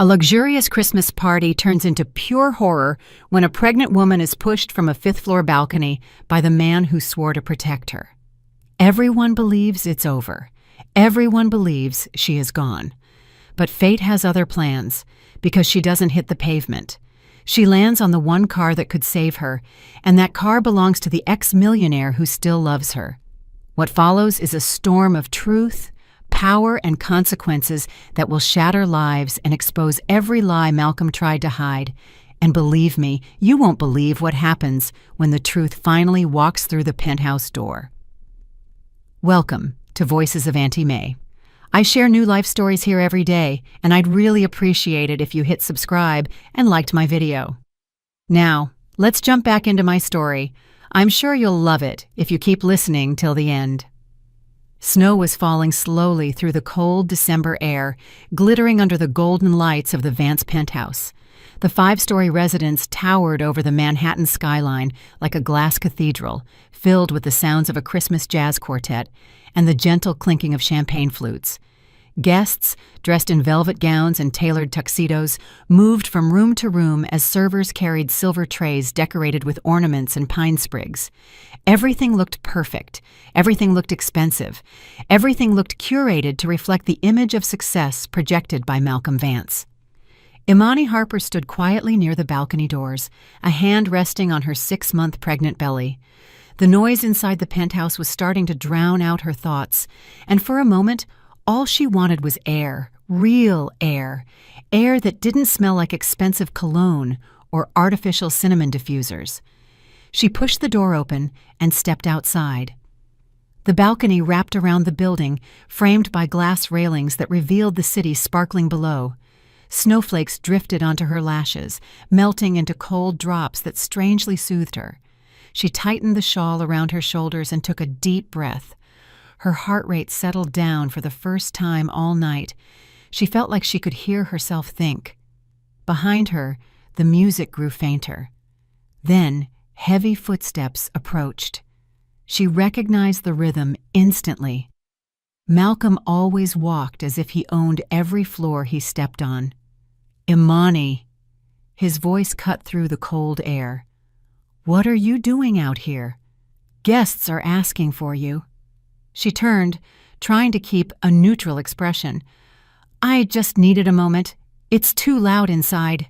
A luxurious Christmas party turns into pure horror when a pregnant woman is pushed from a fifth-floor balcony by the man who swore to protect her. Everyone believes it's over. Everyone believes she is gone. But fate has other plans, because she doesn't hit the pavement. She lands on the one car that could save her, and that car belongs to the ex-millionaire who still loves her. What follows is a storm of truth, power, and consequences that will shatter lives and expose every lie Malcolm tried to hide. And believe me, you won't believe what happens when the truth finally walks through the penthouse door. Welcome to Voices of Auntie May. I share new life stories here every day, and I'd really appreciate it if you hit subscribe and liked my video. Now, let's jump back into my story. I'm sure you'll love it if you keep listening till the end. Snow was falling slowly through the cold December air, glittering under the golden lights of the Vance penthouse. The five-story residence towered over the Manhattan skyline like a glass cathedral, filled with the sounds of a Christmas jazz quartet and the gentle clinking of champagne flutes. Guests, dressed in velvet gowns and tailored tuxedos, moved from room to room as servers carried silver trays decorated with ornaments and pine sprigs. Everything looked perfect. Everything looked expensive. Everything looked curated to reflect the image of success projected by Malcolm Vance. Imani Harper stood quietly near the balcony doors, a hand resting on her 6-month pregnant belly. The noise inside the penthouse was starting to drown out her thoughts, and for a moment, all she wanted was air, real air that didn't smell like expensive cologne or artificial cinnamon diffusers. She pushed the door open and stepped outside. The balcony wrapped around the building, framed by glass railings that revealed the city sparkling below. Snowflakes drifted onto her lashes, melting into cold drops that strangely soothed her. She tightened the shawl around her shoulders and took a deep breath. Her heart rate settled down for the first time all night. She felt like she could hear herself think. Behind her, the music grew fainter. Then, heavy footsteps approached. She recognized the rhythm instantly. Malcolm always walked as if he owned every floor he stepped on. Imani. His voice cut through the cold air. "What are you doing out here? Guests are asking for you." She turned, trying to keep a neutral expression. "I just needed a moment. It's too loud inside."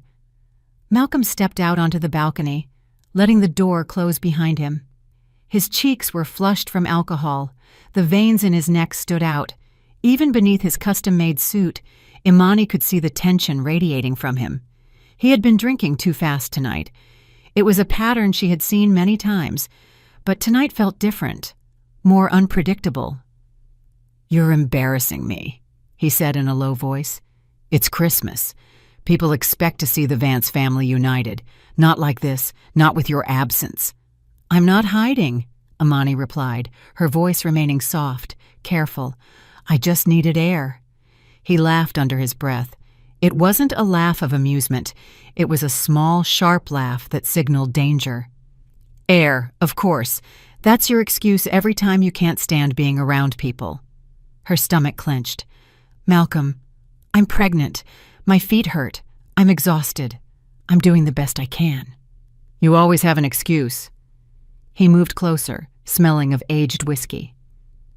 Malcolm stepped out onto the balcony, letting the door close behind him. His cheeks were flushed from alcohol. The veins in his neck stood out. Even beneath his custom-made suit, Imani could see the tension radiating from him. He had been drinking too fast tonight. It was a pattern she had seen many times, but tonight felt different, more unpredictable. "You're embarrassing me," he said in a low voice. "It's Christmas. People expect to see the Vance family united. Not like this, not with your absence." "I'm not hiding," Imani replied, her voice remaining soft, careful. "I just needed air." He laughed under his breath. It wasn't a laugh of amusement. It was a small, sharp laugh that signaled danger. "Air, of course. That's your excuse every time you can't stand being around people." Her stomach clenched. "Malcolm, I'm pregnant. My feet hurt. I'm exhausted. I'm doing the best I can." "You always have an excuse." He moved closer, smelling of aged whiskey.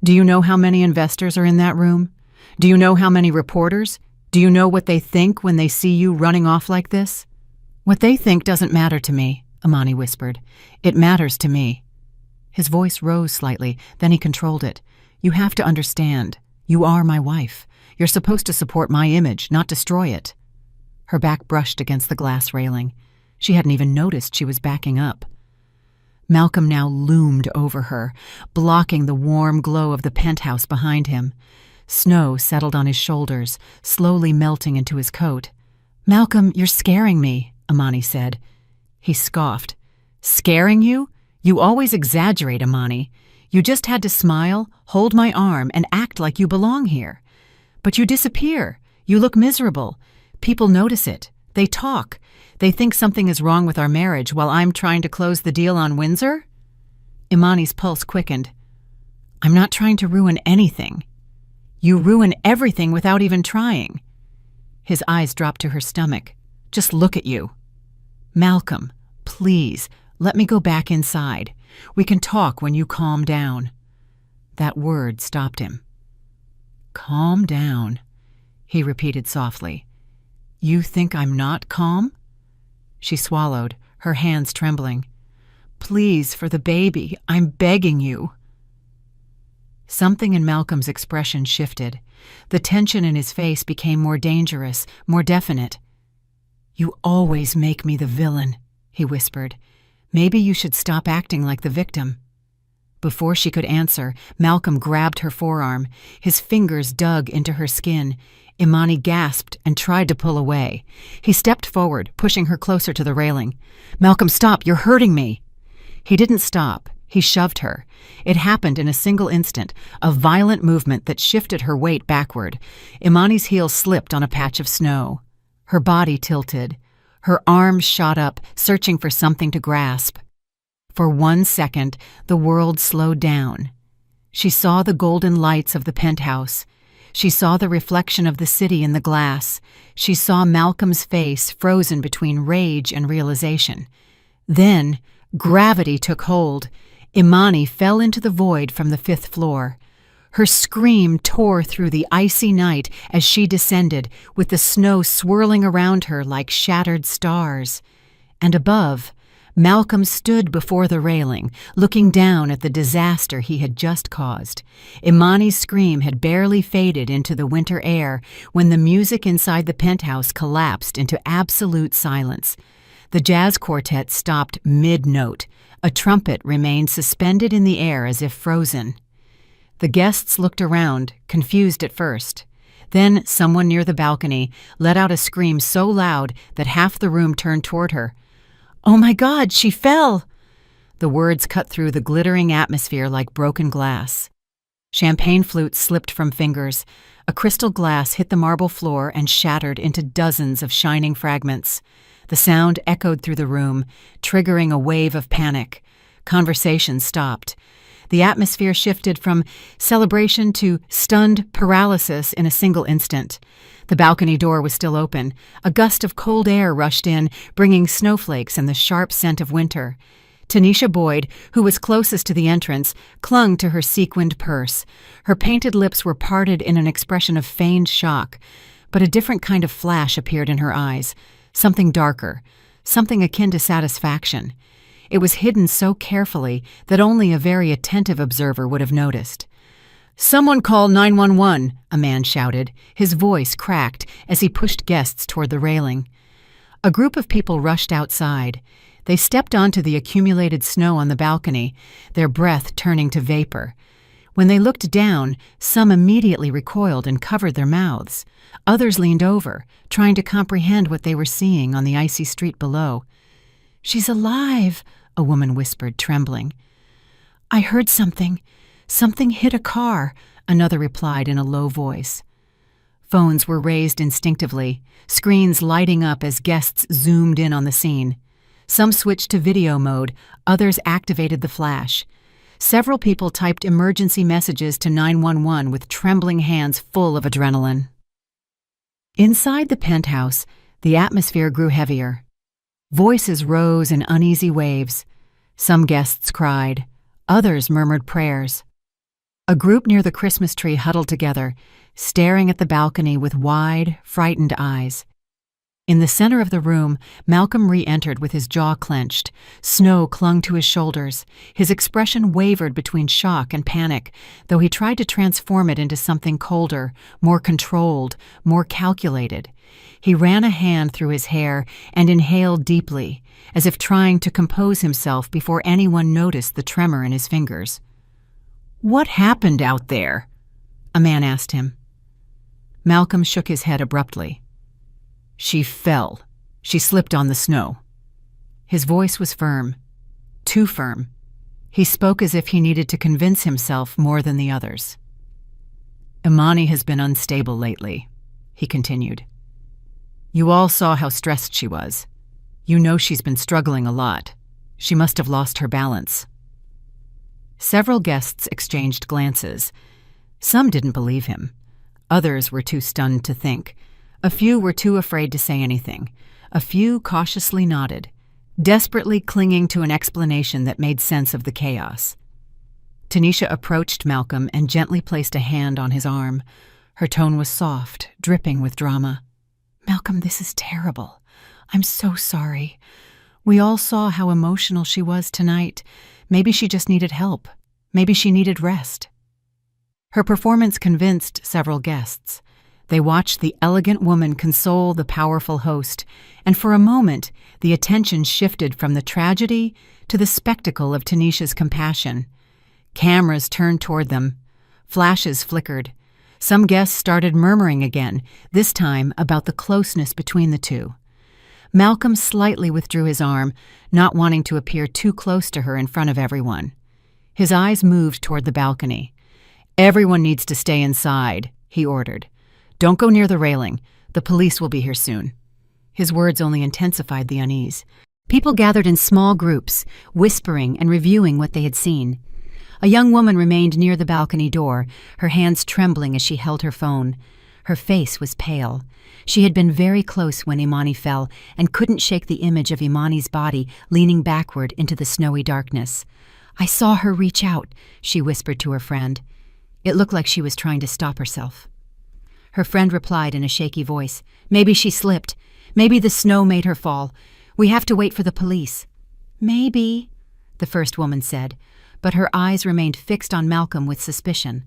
"Do you know how many investors are in that room? Do you know how many reporters? Do you know what they think when they see you running off like this?" "What they think doesn't matter to me," Imani whispered. "It matters to me." His voice rose slightly, then he controlled it. "You have to understand. You are my wife. You're supposed to support my image, not destroy it." Her back brushed against the glass railing. She hadn't even noticed she was backing up. Malcolm now loomed over her, blocking the warm glow of the penthouse behind him. Snow settled on his shoulders, slowly melting into his coat. "Malcolm, you're scaring me," Imani said. He scoffed. "Scaring you? You always exaggerate, Imani. You just had to smile, hold my arm, and act like you belong here. But you disappear. You look miserable. People notice it. They talk. They think something is wrong with our marriage while I'm trying to close the deal on Windsor?" Imani's pulse quickened. "I'm not trying to ruin anything." "You ruin everything without even trying." His eyes dropped to her stomach. "Just look at you." "Malcolm, please, let me go back inside. We can talk when you calm down." That word stopped him. "Calm down," he repeated softly. "You think I'm not calm?" She swallowed, her hands trembling. "Please, for the baby, I'm begging you." Something in Malcolm's expression shifted. The tension in his face became more dangerous, more definite. "You always make me the villain," he whispered. "Maybe you should stop acting like the victim." Before she could answer, Malcolm grabbed her forearm. His fingers dug into her skin. Imani gasped and tried to pull away. He stepped forward, pushing her closer to the railing. "Malcolm, stop! You're hurting me!" He didn't stop. He shoved her. It happened in a single instant, a violent movement that shifted her weight backward. Imani's heel slipped on a patch of snow. Her body tilted. Her arms shot up, searching for something to grasp. For 1 second, the world slowed down. She saw the golden lights of the penthouse. She saw the reflection of the city in the glass. She saw Malcolm's face frozen between rage and realization. Then, gravity took hold. Imani fell into the void from the 5th floor. Her scream tore through the icy night as she descended, with the snow swirling around her like shattered stars. And above, Malcolm stood before the railing, looking down at the disaster he had just caused. Imani's scream had barely faded into the winter air when the music inside the penthouse collapsed into absolute silence. The jazz quartet stopped mid-note. A trumpet remained suspended in the air as if frozen. The guests looked around, confused at first. Then someone near the balcony let out a scream so loud that half the room turned toward her. "Oh my God, she fell!" The words cut through the glittering atmosphere like broken glass. Champagne flutes slipped from fingers. A crystal glass hit the marble floor and shattered into dozens of shining fragments. The sound echoed through the room, triggering a wave of panic. Conversation stopped. The atmosphere shifted from celebration to stunned paralysis in a single instant. The balcony door was still open. A gust of cold air rushed in, bringing snowflakes and the sharp scent of winter. Tanisha Boyd, who was closest to the entrance, clung to her sequined purse. Her painted lips were parted in an expression of feigned shock, but a different kind of flash appeared in her eyes, something darker, something akin to satisfaction. It was hidden so carefully that only a very attentive observer would have noticed. "Someone call 911, a man shouted. His voice cracked as he pushed guests toward the railing. A group of people rushed outside. They stepped onto the accumulated snow on the balcony, their breath turning to vapor. When they looked down, some immediately recoiled and covered their mouths. Others leaned over, trying to comprehend what they were seeing on the icy street below. "She's alive," a woman whispered, trembling. "I heard something. Something hit a car," another replied in a low voice. Phones were raised instinctively, screens lighting up as guests zoomed in on the scene. Some switched to video mode, others activated the flash. Several people typed emergency messages to 911 with trembling hands full of adrenaline. Inside the penthouse, the atmosphere grew heavier. Voices rose in uneasy waves. Some guests cried. Others murmured prayers. A group near the Christmas tree huddled together, staring at the balcony with wide, frightened eyes. In the center of the room, Malcolm re-entered with his jaw clenched. Snow clung to his shoulders. His expression wavered between shock and panic, though he tried to transform it into something colder, more controlled, more calculated. He ran a hand through his hair and inhaled deeply, as if trying to compose himself before anyone noticed the tremor in his fingers. "What happened out there?" a man asked him. Malcolm shook his head abruptly. "She fell. She slipped on the snow." His voice was firm, too firm. He spoke as if he needed to convince himself more than the others. "Imani has been unstable lately," he continued. "You all saw how stressed she was. You know she's been struggling a lot. She must have lost her balance." Several guests exchanged glances. Some didn't believe him. Others were too stunned to think. A few were too afraid to say anything. A few cautiously nodded, desperately clinging to an explanation that made sense of the chaos. Tanisha approached Malcolm and gently placed a hand on his arm. Her tone was soft, dripping with drama. "Malcolm, this is terrible. I'm so sorry. We all saw how emotional she was tonight. Maybe she just needed help. Maybe she needed rest." Her performance convinced several guests. They watched the elegant woman console the powerful host, and for a moment, the attention shifted from the tragedy to the spectacle of Tanisha's compassion. Cameras turned toward them. Flashes flickered. Some guests started murmuring again, this time about the closeness between the two. Malcolm slightly withdrew his arm, not wanting to appear too close to her in front of everyone. His eyes moved toward the balcony. "Everyone needs to stay inside," he ordered. "Don't go near the railing. The police will be here soon." His words only intensified the unease. People gathered in small groups, whispering and reviewing what they had seen. A young woman remained near the balcony door, her hands trembling as she held her phone. Her face was pale. She had been very close when Imani fell and couldn't shake the image of Imani's body leaning backward into the snowy darkness. "I saw her reach out," she whispered to her friend. It looked like she was trying to stop herself. Her friend replied in a shaky voice, "Maybe she slipped. Maybe the snow made her fall. We have to wait for the police." "Maybe," the first woman said, but her eyes remained fixed on Malcolm with suspicion.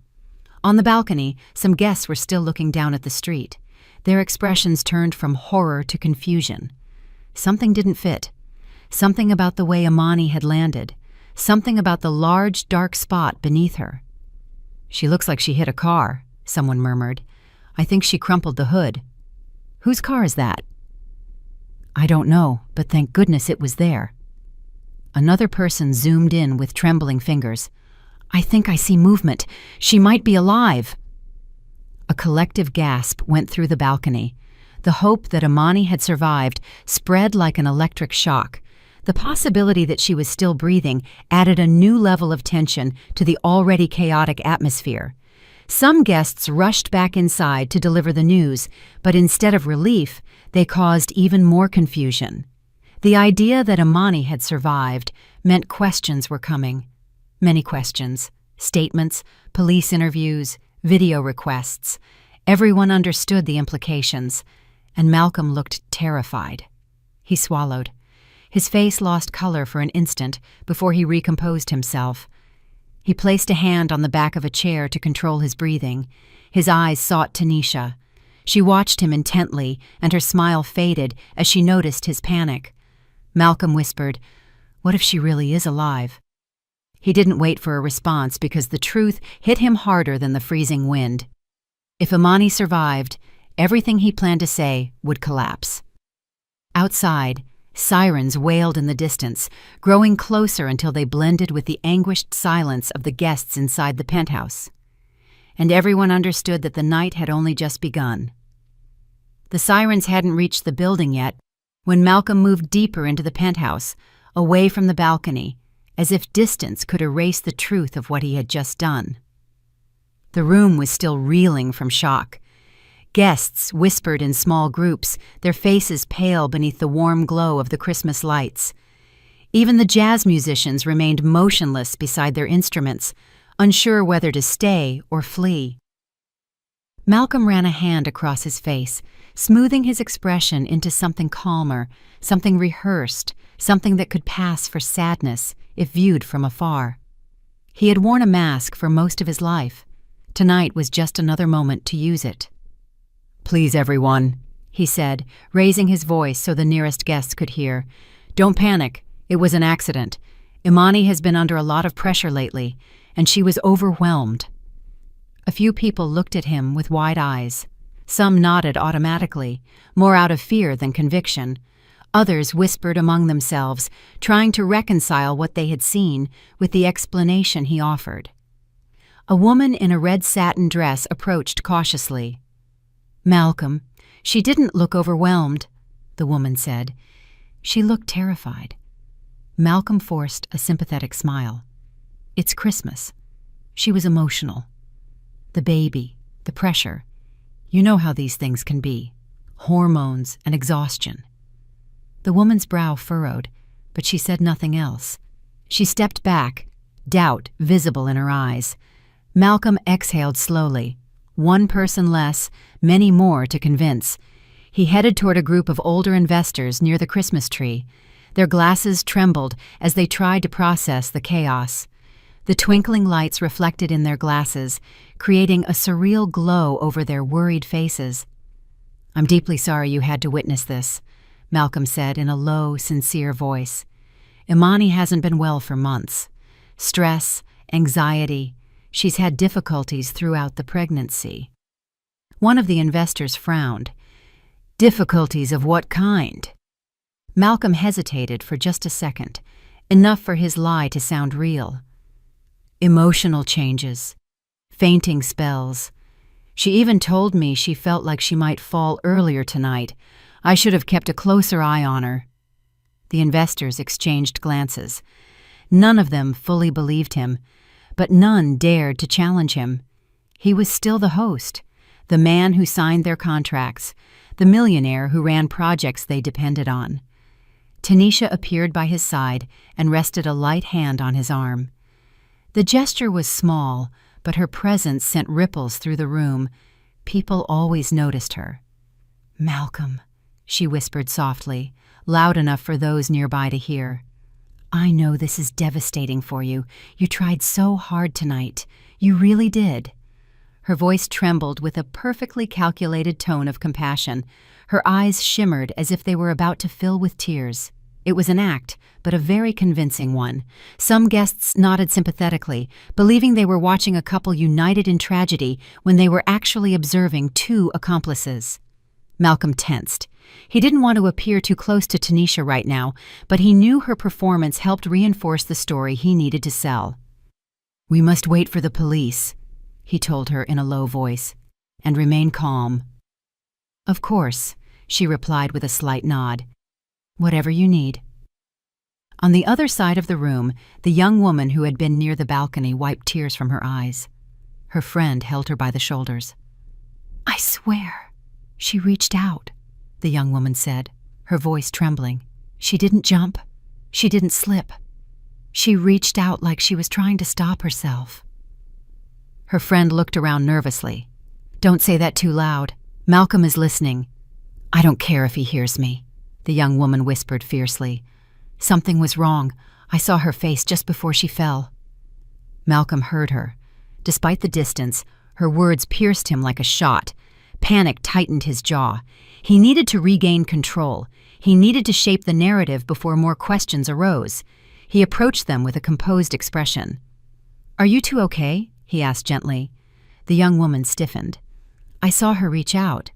On the balcony, some guests were still looking down at the street. Their expressions turned from horror to confusion. Something didn't fit. Something about the way Imani had landed. Something about the large, dark spot beneath her. "She looks like she hit a car," someone murmured. "I think she crumpled the hood." "Whose car is that?" "I don't know, but thank goodness it was there." Another person zoomed in with trembling fingers. "I think I see movement. She might be alive." A collective gasp went through the balcony. The hope that Imani had survived spread like an electric shock. The possibility that she was still breathing added a new level of tension to the already chaotic atmosphere. Some guests rushed back inside to deliver the news, but instead of relief, they caused even more confusion. The idea that Imani had survived meant questions were coming. Many questions, statements, police interviews, video requests. Everyone understood the implications, and Malcolm looked terrified. He swallowed. His face lost color for an instant before he recomposed himself. He placed a hand on the back of a chair to control his breathing. His eyes sought Tanisha. She watched him intently, and her smile faded as she noticed his panic. Malcolm whispered, "What if she really is alive?" He didn't wait for a response because the truth hit him harder than the freezing wind. If Imani survived, everything he planned to say would collapse. Outside, sirens wailed in the distance, growing closer until they blended with the anguished silence of the guests inside the penthouse. And everyone understood that the night had only just begun. The sirens hadn't reached the building yet when Malcolm moved deeper into the penthouse, away from the balcony, as if distance could erase the truth of what he had just done. The room was still reeling from shock. Guests whispered in small groups, their faces pale beneath the warm glow of the Christmas lights. Even the jazz musicians remained motionless beside their instruments, unsure whether to stay or flee. Malcolm ran a hand across his face, smoothing his expression into something calmer, something rehearsed, something that could pass for sadness if viewed from afar. He had worn a mask for most of his life. Tonight was just another moment to use it. "Please, everyone," he said, raising his voice so the nearest guests could hear. "Don't panic. It was an accident. Imani has been under a lot of pressure lately, and she was overwhelmed." A few people looked at him with wide eyes. Some nodded automatically, more out of fear than conviction. Others whispered among themselves, trying to reconcile what they had seen with the explanation he offered. A woman in a red satin dress approached cautiously. "Malcolm, she didn't look overwhelmed," the woman said. "She looked terrified." Malcolm forced a sympathetic smile. "It's Christmas. She was emotional. The baby, the pressure. You know how these things can be. hormones, and exhaustion. The woman's brow furrowed, but she said nothing else. She stepped back, doubt visible in her eyes. Malcolm exhaled slowly. One person less, many more to convince. He headed toward a group of older investors near the Christmas tree. Their glasses trembled as they tried to process the chaos. The twinkling lights reflected in their glasses, creating a surreal glow over their worried faces. "I'm deeply sorry you had to witness this," Malcolm said in a low, sincere voice. "Imani hasn't been well for months. Stress, anxiety. She's had difficulties throughout the pregnancy." One of the investors frowned. "Difficulties of what kind?" Malcolm hesitated for just a second, enough for his lie to sound real. "Emotional changes, fainting spells. She even told me she felt like she might fall earlier tonight. I should have kept a closer eye on her." The investors exchanged glances. None of them fully believed him, but none dared to challenge him. He was still the host, the man who signed their contracts, the millionaire who ran projects they depended on. Tanisha appeared by his side and rested a light hand on his arm. The gesture was small, but her presence sent ripples through the room. People always noticed her. "Malcolm," she whispered softly, loud enough for those nearby to hear. "I know this is devastating for you. You tried so hard tonight. You really did." Her voice trembled with a perfectly calculated tone of compassion. Her eyes shimmered as if they were about to fill with tears. It was an act, but a very convincing one. Some guests nodded sympathetically, believing they were watching a couple united in tragedy when they were actually observing two accomplices. Malcolm tensed. He didn't want to appear too close to Tanisha right now, but he knew her performance helped reinforce the story he needed to sell. "We must wait for the police," he told her in a low voice, "and remain calm." "Of course," she replied with a slight nod. "Whatever you need." On the other side of the room, the young woman who had been near the balcony wiped tears from her eyes. Her friend held her by the shoulders. "I swear, she reached out," the young woman said, her voice trembling. "She didn't jump. She didn't slip. She reached out like she was trying to stop herself." Her friend looked around nervously. "Don't say that too loud. Malcolm is listening." "I don't care if he hears me," the young woman whispered fiercely. "Something was wrong. I saw her face just before she fell." Malcolm heard her. Despite the distance, her words pierced him like a shot. Panic tightened his jaw. He needed to regain control. He needed to shape the narrative before more questions arose. He approached them with a composed expression. "Are you two okay?" he asked gently. The young woman stiffened. "I saw her reach out."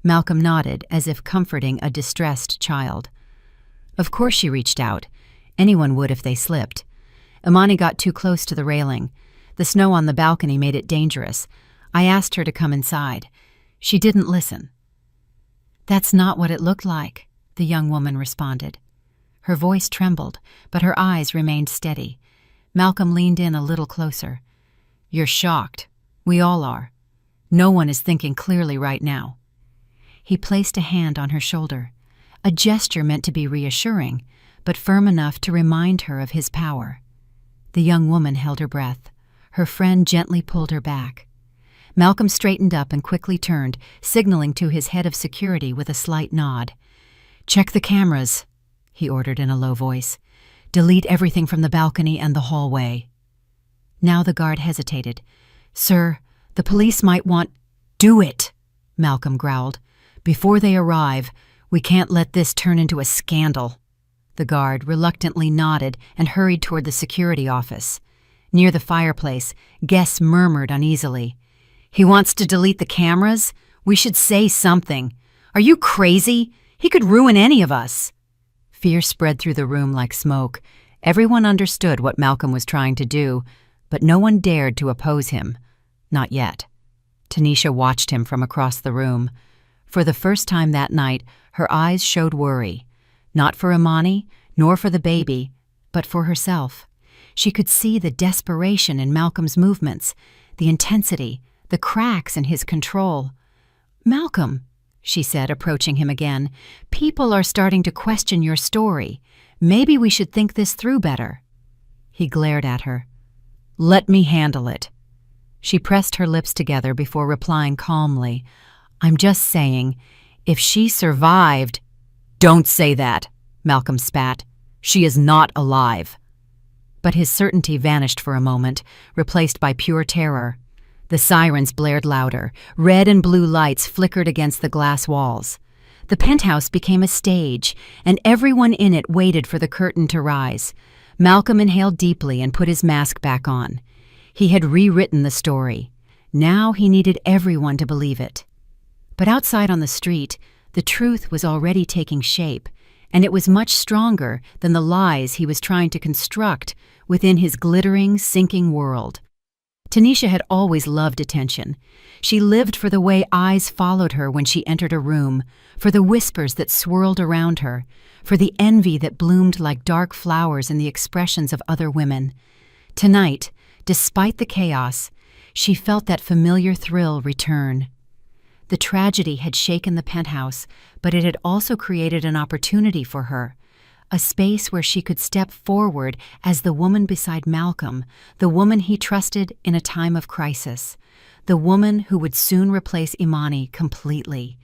Malcolm nodded, as if comforting a distressed child. "Of course she reached out. Anyone would if they slipped. Imani got too close to the railing. The snow on the balcony made it dangerous. I asked her to come inside. She didn't listen." "That's not what it looked like," the young woman responded. Her voice trembled, but her eyes remained steady. Malcolm leaned in a little closer. "You're shocked. We all are. No one is thinking clearly right now." He placed a hand on her shoulder, a gesture meant to be reassuring, but firm enough to remind her of his power. The young woman held her breath. Her friend gently pulled her back. Malcolm straightened up and quickly turned, signaling to his head of security with a slight nod. "Check the cameras," he ordered in a low voice. "Delete everything from the balcony and the hallway." Now the guard hesitated. "Sir, the police might want—" "Do it," Malcolm growled. "Before they arrive, we can't let this turn into a scandal." The guard reluctantly nodded and hurried toward the security office. Near the fireplace, guests murmured uneasily. "He wants to delete the cameras? We should say something. Are you crazy? He could ruin any of us." Fear spread through the room like smoke. Everyone understood what Malcolm was trying to do, but no one dared to oppose him. Not yet. Tanisha watched him from across the room. For the first time that night, her eyes showed worry. Not for Imani, nor for the baby, but for herself. She could see the desperation in Malcolm's movements, the intensity, the cracks in his control. "Malcolm," she said, approaching him again. "People are starting to question your story. Maybe we should think this through better." He glared at her. "Let me handle it." She pressed her lips together before replying calmly, "I'm just saying, if she survived—" "Don't say that," Malcolm spat. "She is not alive." But his certainty vanished for a moment, replaced by pure terror. The sirens blared louder. Red and blue lights flickered against the glass walls. The penthouse became a stage, and everyone in it waited for the curtain to rise. Malcolm inhaled deeply and put his mask back on. He had rewritten the story. Now he needed everyone to believe it. But outside on the street, the truth was already taking shape, and it was much stronger than the lies he was trying to construct within his glittering, sinking world. Tanisha had always loved attention. She lived for the way eyes followed her when she entered a room, for the whispers that swirled around her, for the envy that bloomed like dark flowers in the expressions of other women. Tonight, despite the chaos, she felt that familiar thrill return. The tragedy had shaken the penthouse, but it had also created an opportunity for her, a space where she could step forward as the woman beside Malcolm, the woman he trusted in a time of crisis, the woman who would soon replace Imani completely.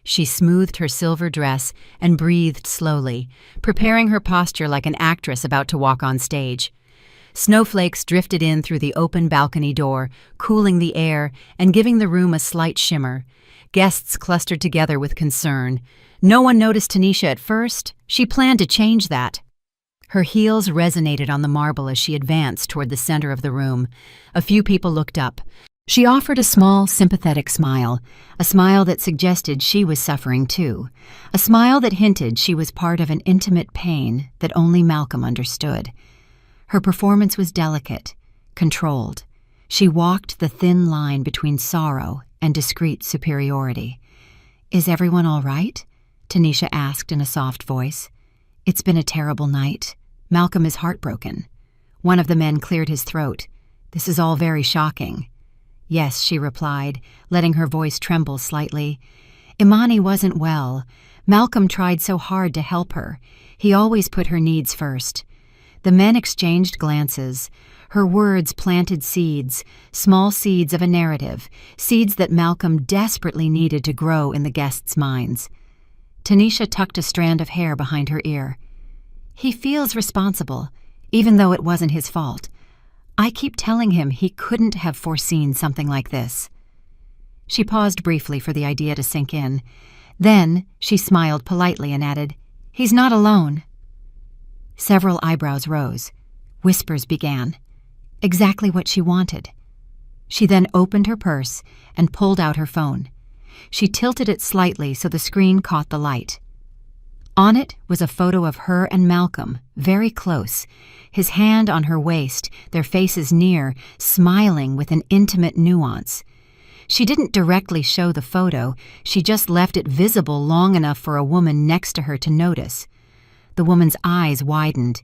She smoothed her silver dress and breathed slowly, preparing her posture like an actress about to walk on stage. Snowflakes drifted in through the open balcony door, cooling the air and giving the room a slight shimmer. Guests clustered together with concern. No one noticed Tanisha at first. She planned to change that. Her heels resonated on the marble as she advanced toward the center of the room. A few people looked up. She offered a small, sympathetic smile, a smile that suggested she was suffering too, a smile that hinted she was part of an intimate pain that only Malcolm understood. Her performance was delicate, controlled. She walked the thin line between sorrow and discreet superiority. "Is everyone all right?" Tanisha asked in a soft voice. "It's been a terrible night. Malcolm is heartbroken." One of the men cleared his throat. "This is all very shocking." "Yes," she replied, letting her voice tremble slightly. "Imani wasn't well. Malcolm tried so hard to help her. He always put her needs first." The men exchanged glances. Her words planted seeds, small seeds of a narrative, seeds that Malcolm desperately needed to grow in the guests' minds. Tanisha tucked a strand of hair behind her ear. "He feels responsible, even though it wasn't his fault. I keep telling him he couldn't have foreseen something like this." She paused briefly for the idea to sink in. Then she smiled politely and added, "He's not alone." Several eyebrows rose. Whispers began. Exactly what she wanted. She then opened her purse and pulled out her phone. She tilted it slightly so the screen caught the light. On it was a photo of her and Malcolm, very close, his hand on her waist, their faces near, smiling with an intimate nuance. She didn't directly show the photo, she just left it visible long enough for a woman next to her to notice. The woman's eyes widened.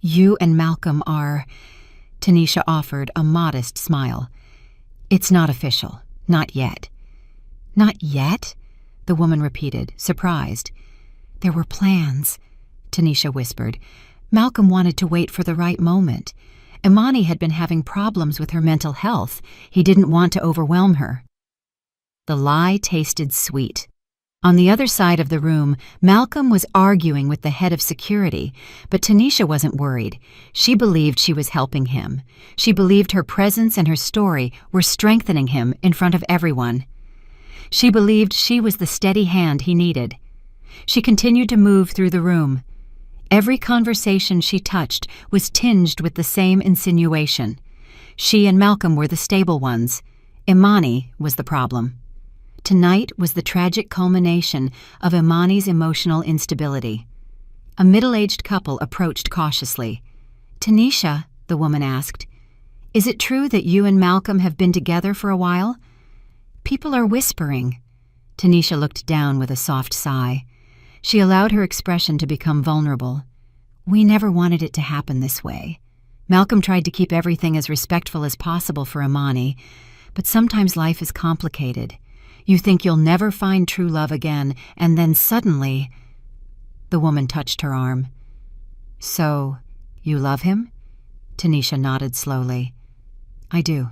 "You and Malcolm are—" Tanisha offered a modest smile. "It's not official. Not yet." "Not yet?" the woman repeated, surprised. "There were plans," Tanisha whispered. "Malcolm wanted to wait for the right moment. Imani had been having problems with her mental health. He didn't want to overwhelm her." The lie tasted sweet. On the other side of the room, Malcolm was arguing with the head of security, but Tanisha wasn't worried. She believed she was helping him. She believed her presence and her story were strengthening him in front of everyone. She believed she was the steady hand he needed. She continued to move through the room. Every conversation she touched was tinged with the same insinuation. She and Malcolm were the stable ones. Imani was the problem. Tonight was the tragic culmination of Imani's emotional instability. A middle-aged couple approached cautiously. "Tanisha," the woman asked, "is it true that you and Malcolm have been together for a while?" "People are whispering." Tanisha looked down with a soft sigh. She allowed her expression to become vulnerable. "We never wanted it to happen this way. Malcolm tried to keep everything as respectful as possible for Imani, but sometimes life is complicated. You think you'll never find true love again, and then suddenly—" The woman touched her arm. "So, you love him?" Tanisha nodded slowly. "I do."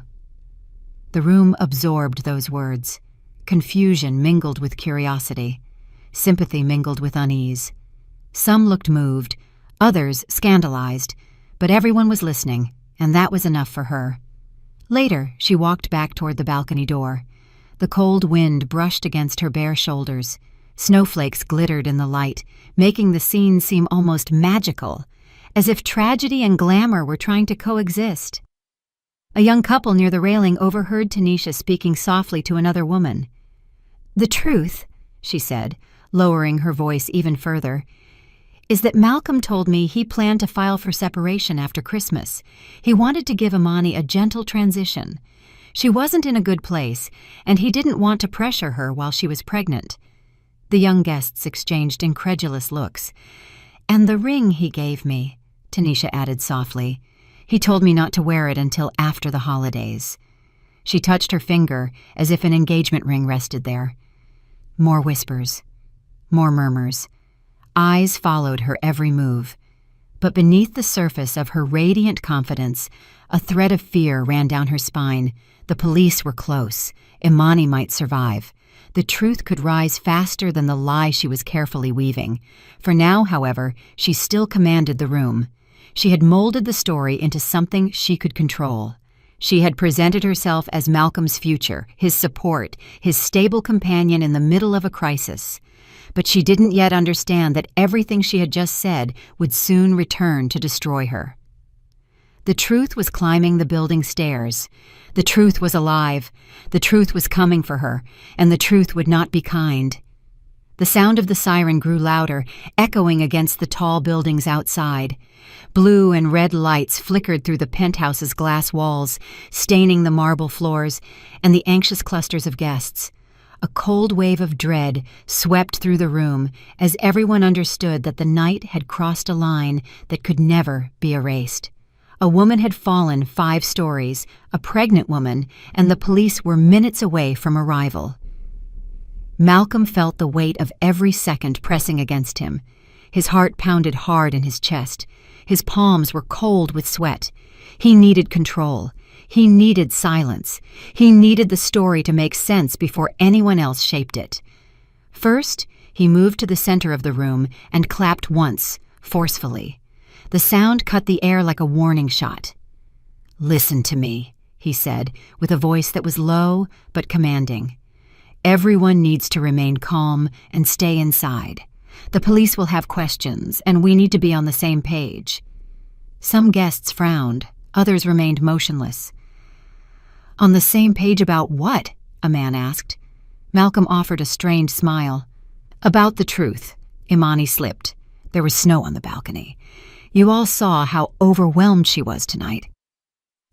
The room absorbed those words. Confusion mingled with curiosity. Sympathy mingled with unease. Some looked moved, others scandalized, but everyone was listening, and that was enough for her. Later, she walked back toward the balcony door. The cold wind brushed against her bare shoulders. Snowflakes glittered in the light, making the scene seem almost magical, as if tragedy and glamour were trying to coexist. A young couple near the railing overheard Tanisha speaking softly to another woman. "The truth," she said, lowering her voice even further, "is that Malcolm told me he planned to file for separation after Christmas. He wanted to give Imani a gentle transition. She wasn't in a good place, and he didn't want to pressure her while she was pregnant." The young guests exchanged incredulous looks. "And the ring he gave me," Tanisha added softly. "He told me not to wear it until after the holidays." She touched her finger as if an engagement ring rested there. More whispers. More murmurs. Eyes followed her every move. But beneath the surface of her radiant confidence, a thread of fear ran down her spine. The police were close. Imani might survive. The truth could rise faster than the lie she was carefully weaving. For now, however, she still commanded the room. She had molded the story into something she could control. She had presented herself as Malcolm's future, his support, his stable companion in the middle of a crisis. But she didn't yet understand that everything she had just said would soon return to destroy her. The truth was climbing the building stairs. The truth was alive. The truth was coming for her, and the truth would not be kind. The sound of the siren grew louder, echoing against the tall buildings outside. Blue and red lights flickered through the penthouse's glass walls, staining the marble floors and the anxious clusters of guests. A cold wave of dread swept through the room as everyone understood that the night had crossed a line that could never be erased. A woman had fallen 5 stories, a pregnant woman, and the police were minutes away from arrival. Malcolm felt the weight of every second pressing against him. His heart pounded hard in his chest. His palms were cold with sweat. He needed control. He needed silence. He needed the story to make sense before anyone else shaped it. First, he moved to the center of the room and clapped once, forcefully. The sound cut the air like a warning shot. "Listen to me," he said, with a voice that was low but commanding. "Everyone needs to remain calm and stay inside. The police will have questions, and we need to be on the same page." Some guests frowned. Others remained motionless. "On the same page about what?" a man asked. Malcolm offered a strained smile. "About the truth." Imani slipped. There was snow on the balcony. "You all saw how overwhelmed she was tonight."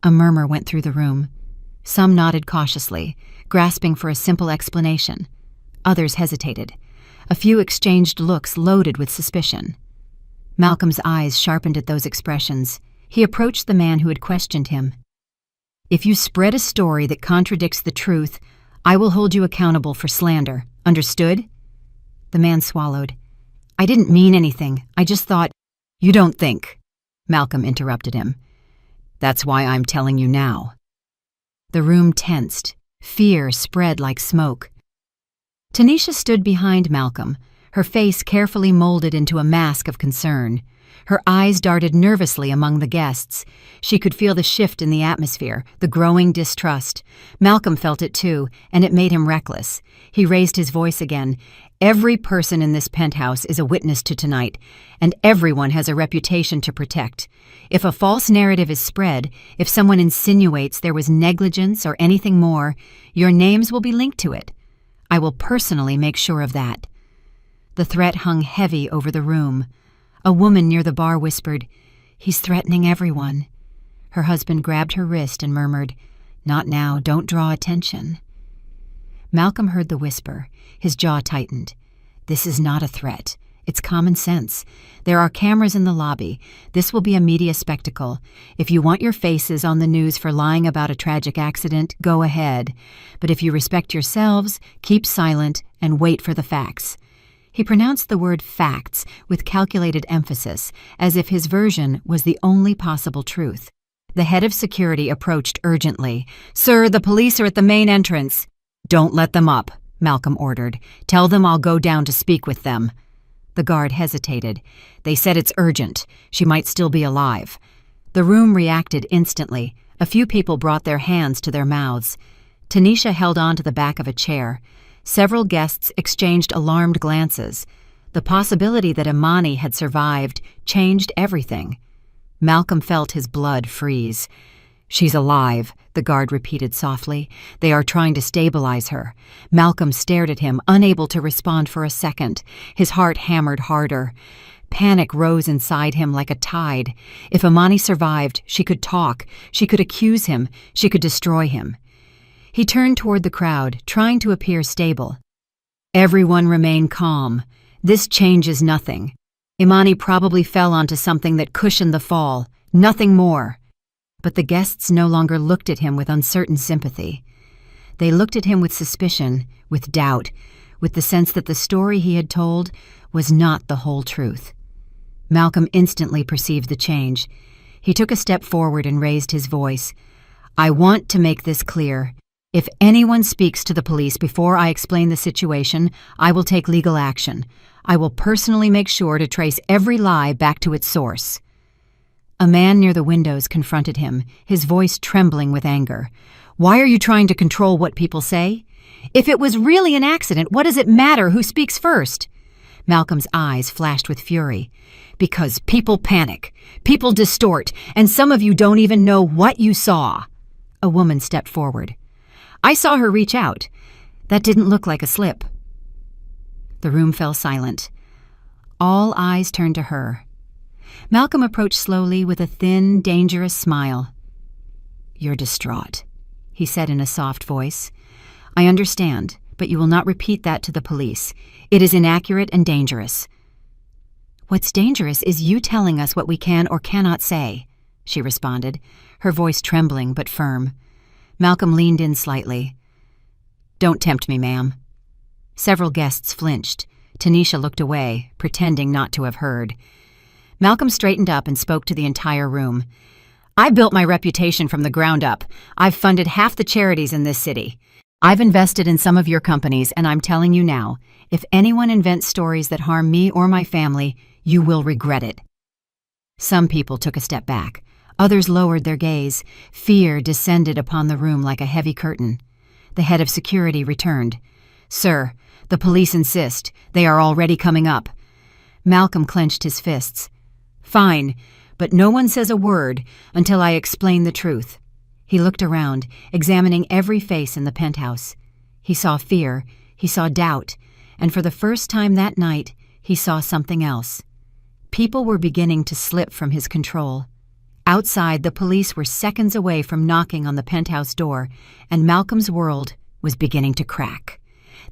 A murmur went through the room. Some nodded cautiously, grasping for a simple explanation. Others hesitated. A few exchanged looks loaded with suspicion. Malcolm's eyes sharpened at those expressions. He approached the man who had questioned him. "If you spread a story that contradicts the truth, I will hold you accountable for slander. Understood?" The man swallowed. "I didn't mean anything. I just thought—" "You don't think," Malcolm interrupted him. "That's why I'm telling you now." The room tensed. Fear spread like smoke. Tanisha stood behind Malcolm, her face carefully molded into a mask of concern. Her eyes darted nervously among the guests. She could feel the shift in the atmosphere, the growing distrust. Malcolm felt it too, and it made him reckless. He raised his voice again. "Every person in this penthouse is a witness to tonight, and everyone has a reputation to protect. If a false narrative is spread, if someone insinuates there was negligence or anything more, your names will be linked to it. I will personally make sure of that." The threat hung heavy over the room. A woman near the bar whispered, "He's threatening everyone." Her husband grabbed her wrist and murmured, "Not now, don't draw attention." Malcolm heard the whisper. His jaw tightened. "This is not a threat. It's common sense. There are cameras in the lobby. This will be a media spectacle. If you want your faces on the news for lying about a tragic accident, go ahead. But if you respect yourselves, keep silent and wait for the facts." He pronounced the word facts with calculated emphasis, as if his version was the only possible truth. The head of security approached urgently. "Sir, the police are at the main entrance." "Don't let them up," Malcolm ordered. "Tell them I'll go down to speak with them." The guard hesitated. "They said it's urgent. She might still be alive." The room reacted instantly. A few people brought their hands to their mouths. Tanisha held on to the back of a chair. Several guests exchanged alarmed glances. The possibility that Imani had survived changed everything. Malcolm felt his blood freeze. "She's alive," the guard repeated softly. "They are trying to stabilize her." Malcolm stared at him, unable to respond for a second. His heart hammered harder. Panic rose inside him like a tide. If Imani survived, she could talk. She could accuse him. She could destroy him. He turned toward the crowd, trying to appear stable. "Everyone remain calm. This changes nothing. Imani probably fell onto something that cushioned the fall. Nothing more." But the guests no longer looked at him with uncertain sympathy. They looked at him with suspicion, with doubt, with the sense that the story he had told was not the whole truth. Malcolm instantly perceived the change. He took a step forward and raised his voice. "I want to make this clear. If anyone speaks to the police before I explain the situation, I will take legal action. I will personally make sure to trace every lie back to its source." A man near the windows confronted him, his voice trembling with anger. "Why are you trying to control what people say? If it was really an accident, what does it matter who speaks first?" Malcolm's eyes flashed with fury. "Because people panic, people distort, and some of you don't even know what you saw." A woman stepped forward. "I saw her reach out. That didn't look like a slip." The room fell silent. All eyes turned to her. Malcolm approached slowly with a thin, dangerous smile. "You're distraught," he said in a soft voice. "I understand, but you will not repeat that to the police. It is inaccurate and dangerous." "What's dangerous is you telling us what we can or cannot say," she responded, her voice trembling but firm. Malcolm leaned in slightly. "Don't tempt me, ma'am." Several guests flinched. Tanisha looked away, pretending not to have heard. Malcolm straightened up and spoke to the entire room. "I built my reputation from the ground up. I've funded half the charities in this city. I've invested in some of your companies, and I'm telling you now, if anyone invents stories that harm me or my family, you will regret it." Some people took a step back. Others lowered their gaze. Fear descended upon the room like a heavy curtain. The head of security returned. "Sir, the police insist. They are already coming up." Malcolm clenched his fists. "Fine, but no one says a word until I explain the truth." He looked around, examining every face in the penthouse. He saw fear, he saw doubt, and for the first time that night, he saw something else. People were beginning to slip from his control. Outside, the police were seconds away from knocking on the penthouse door, and Malcolm's world was beginning to crack.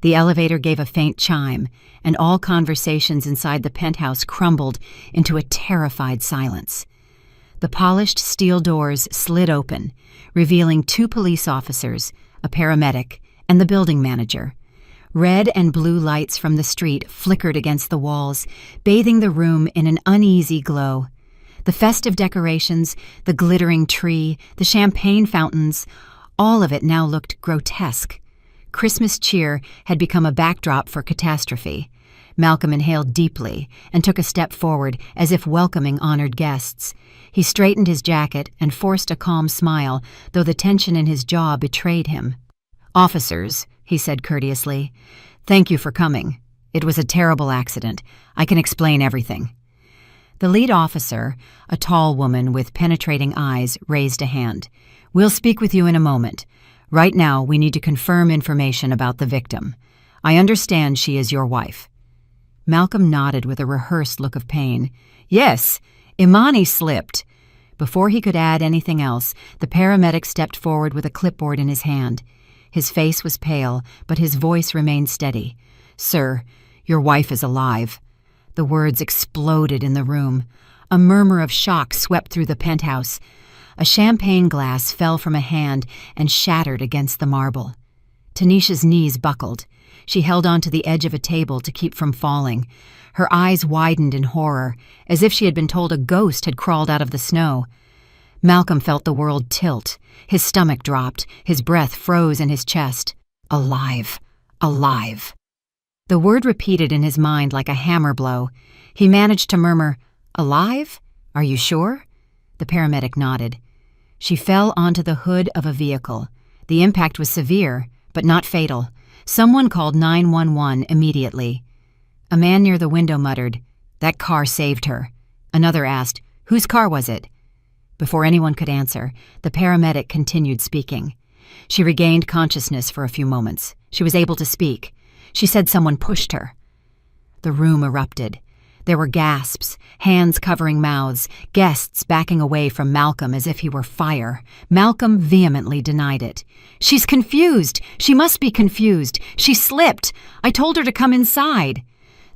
The elevator gave a faint chime, and all conversations inside the penthouse crumbled into a terrified silence. The polished steel doors slid open, revealing 2 police officers, a paramedic, and the building manager. Red and blue lights from the street flickered against the walls, bathing the room in an uneasy glow. The festive decorations, the glittering tree, the champagne fountains, all of it now looked grotesque. Christmas cheer had become a backdrop for catastrophe. Malcolm inhaled deeply and took a step forward as if welcoming honored guests. He straightened his jacket and forced a calm smile, though the tension in his jaw betrayed him. "Officers," he said courteously, "thank you for coming. It was a terrible accident. I can explain everything." The lead officer, a tall woman with penetrating eyes, raised a hand. "We'll speak with you in a moment. Right now, we need to confirm information about the victim. I understand she is your wife." Malcolm nodded with a rehearsed look of pain. "Yes, Imani slipped." Before he could add anything else, the paramedic stepped forward with a clipboard in his hand. His face was pale, but his voice remained steady. "Sir, your wife is alive." The words exploded in the room. A murmur of shock swept through the penthouse. A champagne glass fell from a hand and shattered against the marble. Tanisha's knees buckled. She held onto the edge of a table to keep from falling. Her eyes widened in horror, as if she had been told a ghost had crawled out of the snow. Malcolm felt the world tilt. His stomach dropped. His breath froze in his chest. Alive. Alive. The word repeated in his mind like a hammer blow. He managed to murmur, "Alive? Are you sure?" The paramedic nodded. She fell onto the hood of a vehicle. The impact was severe, but not fatal. Someone called 911 immediately. A man near the window muttered, "That car saved her." Another asked, "Whose car was it?" Before anyone could answer, the paramedic continued speaking. She regained consciousness for a few moments. She was able to speak. She said someone pushed her. The room erupted. There were gasps, hands covering mouths, guests backing away from Malcolm as if he were fire. Malcolm vehemently denied it. "She's confused. She must be confused. She slipped. I told her to come inside."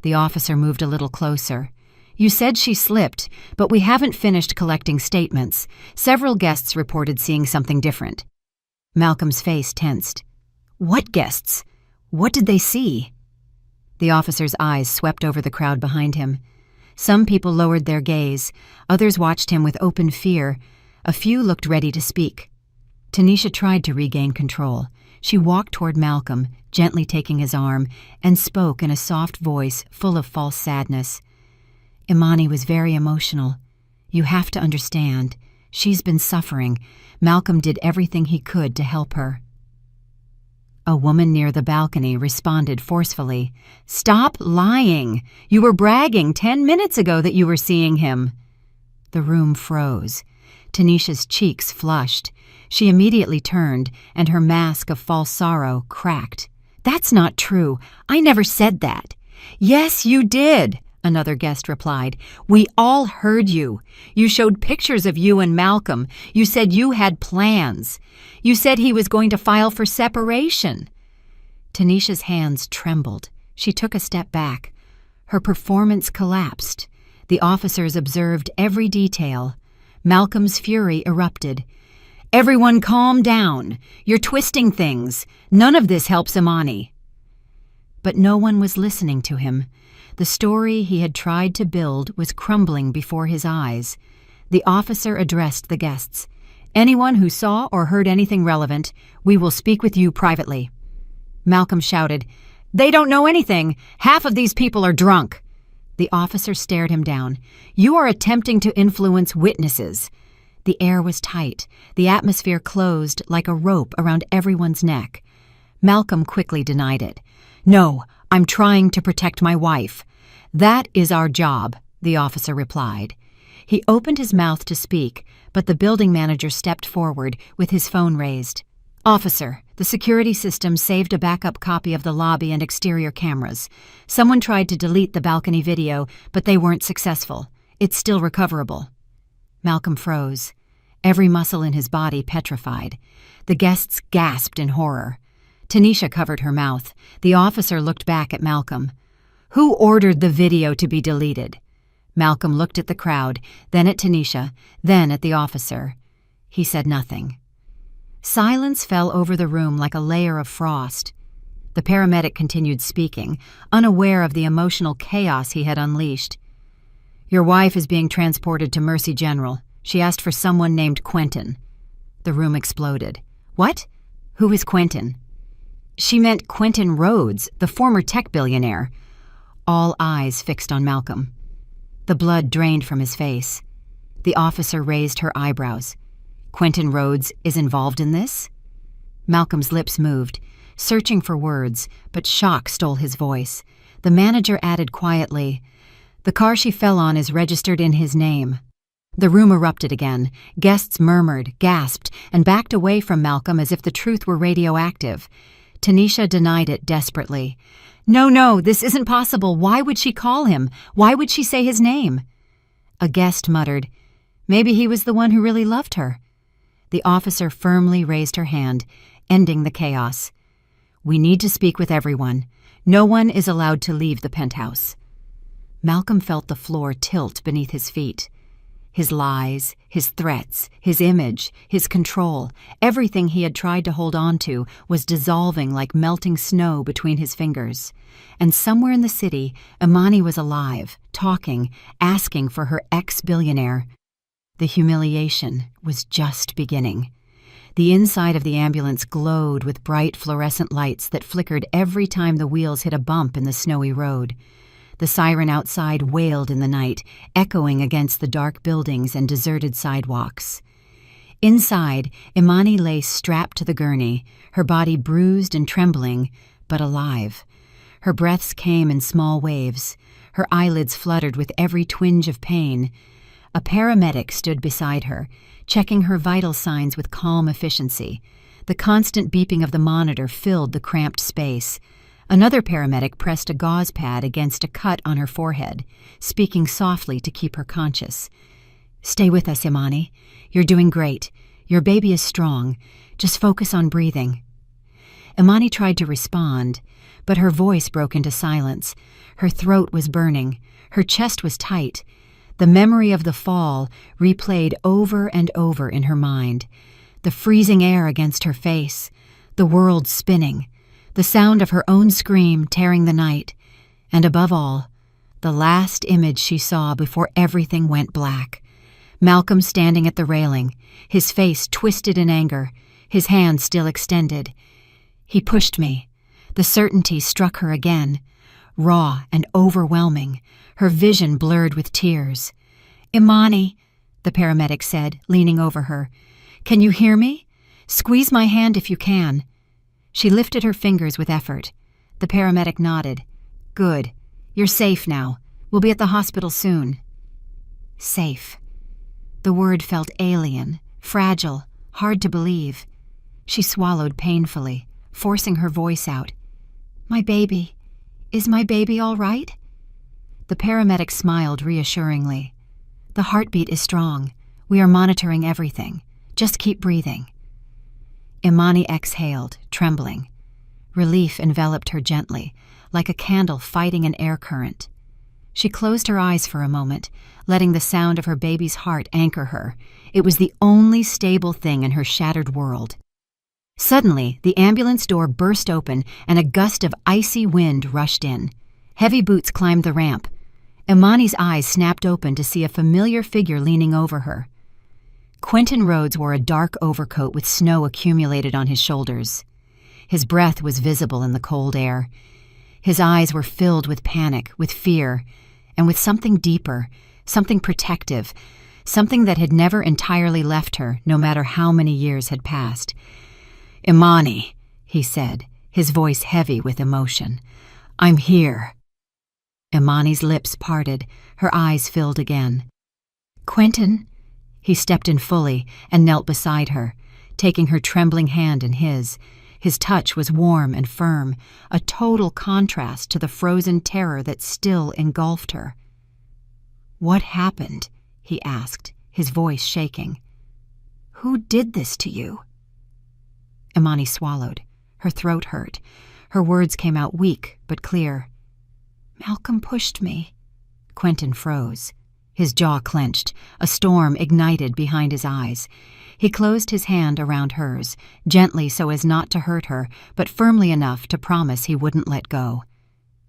The officer moved a little closer. "You said she slipped, but we haven't finished collecting statements. Several guests reported seeing something different." Malcolm's face tensed. "What guests? What did they see?" The officer's eyes swept over the crowd behind him. Some people lowered their gaze. Others watched him with open fear. A few looked ready to speak. Tanisha tried to regain control. She walked toward Malcolm, gently taking his arm, and spoke in a soft voice full of false sadness. "Imani was very emotional. You have to understand. She's been suffering. Malcolm did everything he could to help her." A woman near the balcony responded forcefully. "Stop lying! You were bragging 10 minutes ago that you were seeing him." The room froze. Tanisha's cheeks flushed. She immediately turned, and her mask of false sorrow cracked. "That's not true. I never said that." "Yes, you did," another guest replied. "We all heard you. You showed pictures of you and Malcolm. You said you had plans. You said he was going to file for separation." Tanisha's hands trembled. She took a step back. Her performance collapsed. The officers observed every detail. Malcolm's fury erupted. "Everyone calm down. You're twisting things. None of this helps Imani." But no one was listening to him. The story he had tried to build was crumbling before his eyes. The officer addressed the guests. "Anyone who saw or heard anything relevant, we will speak with you privately." Malcolm shouted, "They don't know anything. Half of these people are drunk." The officer stared him down. "You are attempting to influence witnesses." The air was tight. The atmosphere closed like a rope around everyone's neck. Malcolm quickly denied it. "No, I'm trying to protect my wife." "That is our job," the officer replied. He opened his mouth to speak, but the building manager stepped forward with his phone raised. "Officer, the security system saved a backup copy of the lobby and exterior cameras. Someone tried to delete the balcony video, but they weren't successful. It's still recoverable." Malcolm froze. Every muscle in his body petrified. The guests gasped in horror. Tanisha covered her mouth. The officer looked back at Malcolm. "Who ordered the video to be deleted?" Malcolm looked at the crowd, then at Tanisha, then at the officer. He said nothing. Silence fell over the room like a layer of frost. The paramedic continued speaking, unaware of the emotional chaos he had unleashed. "Your wife is being transported to Mercy General. She asked for someone named Quentin." The room exploded. "What? Who is Quentin?" "She meant Quentin Rhodes, the former tech billionaire." All eyes fixed on Malcolm. The blood drained from his face. The officer raised her eyebrows. "Quentin Rhodes is involved in this?" Malcolm's lips moved, searching for words, but shock stole his voice. The manager added quietly, "The car she fell on is registered in his name." The room erupted again. Guests murmured, gasped, and backed away from Malcolm as if the truth were radioactive. Tanisha denied it desperately. No, this isn't possible. Why would she call him? Why would she say his name?" A guest muttered, "Maybe he was the one who really loved her." The officer firmly raised her hand, ending the chaos. "We need to speak with everyone. No one is allowed to leave the penthouse." Malcolm felt the floor tilt beneath his feet. His lies, his threats, his image, his control, everything he had tried to hold on to was dissolving like melting snow between his fingers. And somewhere in the city, Imani was alive, talking, asking for her ex-billionaire. The humiliation was just beginning. The inside of the ambulance glowed with bright fluorescent lights that flickered every time the wheels hit a bump in the snowy road. The siren outside wailed in the night, echoing against the dark buildings and deserted sidewalks. Inside, Imani lay strapped to the gurney, her body bruised and trembling, but alive. Her breaths came in small waves. Her eyelids fluttered with every twinge of pain. A paramedic stood beside her, checking her vital signs with calm efficiency. The constant beeping of the monitor filled the cramped space. Another paramedic pressed a gauze pad against a cut on her forehead, speaking softly to keep her conscious. "Stay with us, Imani. You're doing great. Your baby is strong. Just focus on breathing." Imani tried to respond, but her voice broke into silence. Her throat was burning. Her chest was tight. The memory of the fall replayed over and over in her mind. The freezing air against her face, the world spinning, the sound of her own scream tearing the night, and above all, the last image she saw before everything went black. Malcolm standing at the railing, his face twisted in anger, his hand still extended. He pushed me. The certainty struck her again, raw and overwhelming, her vision blurred with tears. "Imani," the paramedic said, leaning over her. "Can you hear me? Squeeze my hand if you can." She lifted her fingers with effort. The paramedic nodded. "Good. You're safe now. We'll be at the hospital soon." Safe. The word felt alien, fragile, hard to believe. She swallowed painfully, forcing her voice out. "My baby. Is my baby all right?" The paramedic smiled reassuringly. "The heartbeat is strong. We are monitoring everything. Just keep breathing." Imani exhaled, trembling. Relief enveloped her gently, like a candle fighting an air current. She closed her eyes for a moment, letting the sound of her baby's heart anchor her. It was the only stable thing in her shattered world. Suddenly, the ambulance door burst open and a gust of icy wind rushed in. Heavy boots climbed the ramp. Imani's eyes snapped open to see a familiar figure leaning over her. Quentin Rhodes wore a dark overcoat with snow accumulated on his shoulders. His breath was visible in the cold air. His eyes were filled with panic, with fear, and with something deeper, something protective, something that had never entirely left her, no matter how many years had passed. "Imani," he said, his voice heavy with emotion. "I'm here." Imani's lips parted, her eyes filled again. "Quentin." He stepped in fully and knelt beside her, taking her trembling hand in his. His touch was warm and firm, a total contrast to the frozen terror that still engulfed her. "What happened?" he asked, his voice shaking. "Who did this to you?" Imani swallowed. Her throat hurt. Her words came out weak but clear. "Malcolm pushed me." Quentin froze. His jaw clenched, a storm ignited behind his eyes. He closed his hand around hers, gently so as not to hurt her, but firmly enough to promise he wouldn't let go.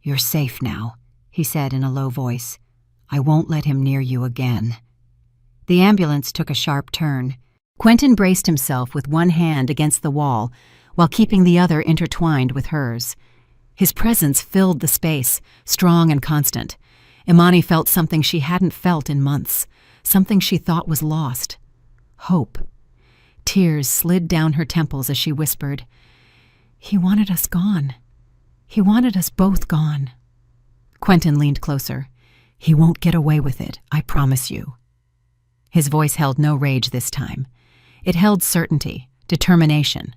"You're safe now," he said in a low voice. "I won't let him near you again." The ambulance took a sharp turn. Quentin braced himself with one hand against the wall, while keeping the other intertwined with hers. His presence filled the space, strong and constant. Imani felt something she hadn't felt in months, something she thought was lost. Hope. Tears slid down her temples as she whispered, "He wanted us gone. He wanted us both gone." Quentin leaned closer. "He won't get away with it, I promise you." His voice held no rage this time. It held certainty, determination,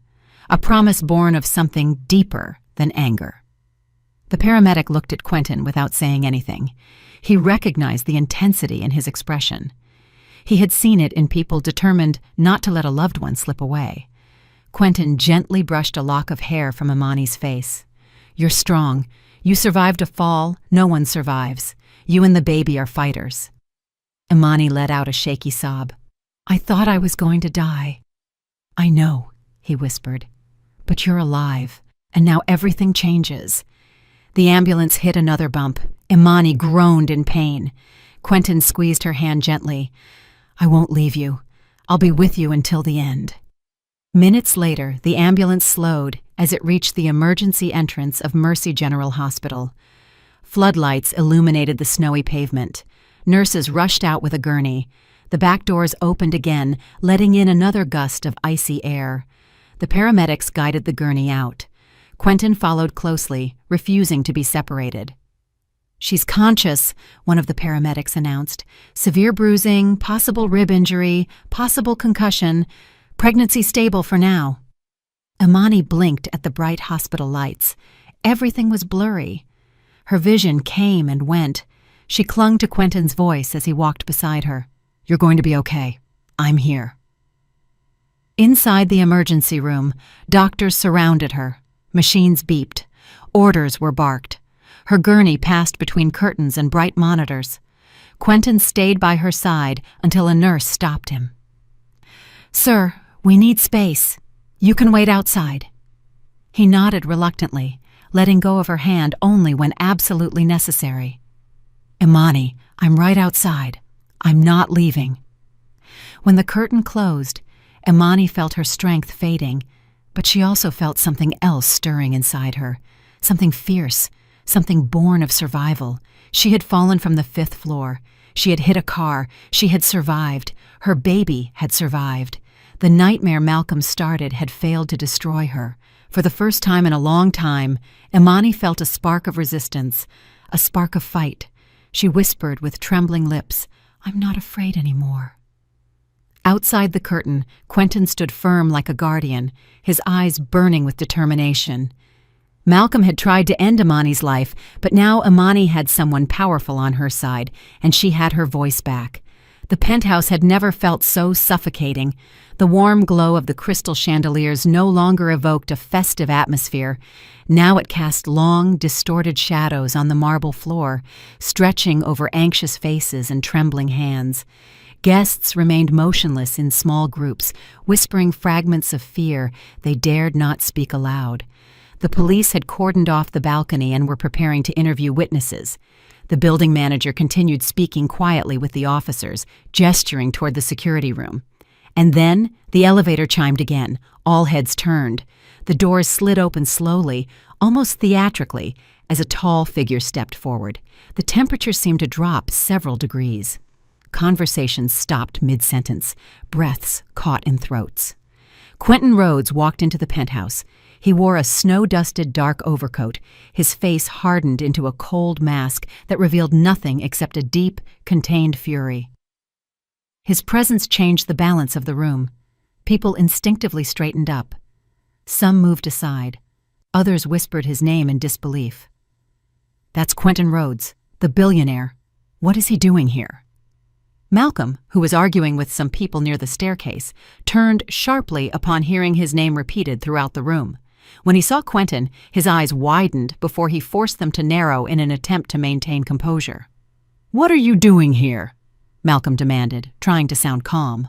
a promise born of something deeper than anger. The paramedic looked at Quentin without saying anything. He recognized the intensity in his expression. He had seen it in people determined not to let a loved one slip away. Quentin gently brushed a lock of hair from Imani's face. "You're strong. You survived a fall. No one survives. You and the baby are fighters." Imani let out a shaky sob. "I thought I was going to die." "I know," he whispered. "But you're alive, and now everything changes." The ambulance hit another bump. Imani groaned in pain. Quentin squeezed her hand gently. "I won't leave you. I'll be with you until the end." Minutes later, the ambulance slowed as it reached the emergency entrance of Mercy General Hospital. Floodlights illuminated the snowy pavement. Nurses rushed out with a gurney. The back doors opened again, letting in another gust of icy air. The paramedics guided the gurney out. Quentin followed closely, refusing to be separated. "She's conscious," one of the paramedics announced. "Severe bruising, possible rib injury, possible concussion. Pregnancy stable for now." Imani blinked at the bright hospital lights. Everything was blurry. Her vision came and went. She clung to Quentin's voice as he walked beside her. "You're going to be okay. I'm here." Inside the emergency room, doctors surrounded her. Machines beeped. Orders were barked. Her gurney passed between curtains and bright monitors. Quentin stayed by her side until a nurse stopped him. "Sir, we need space. You can wait outside." He nodded reluctantly, letting go of her hand only when absolutely necessary. "Imani, I'm right outside. I'm not leaving." When the curtain closed, Imani felt her strength fading, but she also felt something else stirring inside her, something fierce, something born of survival. She had fallen from the 5th floor. She had hit a car. She had survived. Her baby had survived. The nightmare Malcolm started had failed to destroy her. For the first time in a long time, Imani felt a spark of resistance, a spark of fight. She whispered with trembling lips, "I'm not afraid anymore." Outside the curtain, Quentin stood firm like a guardian, his eyes burning with determination. Malcolm had tried to end Imani's life, but now Imani had someone powerful on her side, and she had her voice back. The penthouse had never felt so suffocating. The warm glow of the crystal chandeliers no longer evoked a festive atmosphere. Now it cast long, distorted shadows on the marble floor, stretching over anxious faces and trembling hands. Guests remained motionless in small groups, whispering fragments of fear they dared not speak aloud. The police had cordoned off the balcony and were preparing to interview witnesses. The building manager continued speaking quietly with the officers, gesturing toward the security room. And then the elevator chimed again. All heads turned. The doors slid open slowly, almost theatrically, as a tall figure stepped forward. The temperature seemed to drop several degrees. Conversations stopped mid-sentence. Breaths caught in throats. Quentin Rhodes walked into the penthouse. He wore a snow-dusted dark overcoat, his face hardened into a cold mask that revealed nothing except a deep, contained fury. His presence changed the balance of the room. People instinctively straightened up. Some moved aside. Others whispered his name in disbelief. "That's Quentin Rhodes, the billionaire. What is he doing here?" Malcolm, who was arguing with some people near the staircase, turned sharply upon hearing his name repeated throughout the room. When he saw Quentin, his eyes widened before he forced them to narrow in an attempt to maintain composure. "What are you doing here?" Malcolm demanded, trying to sound calm.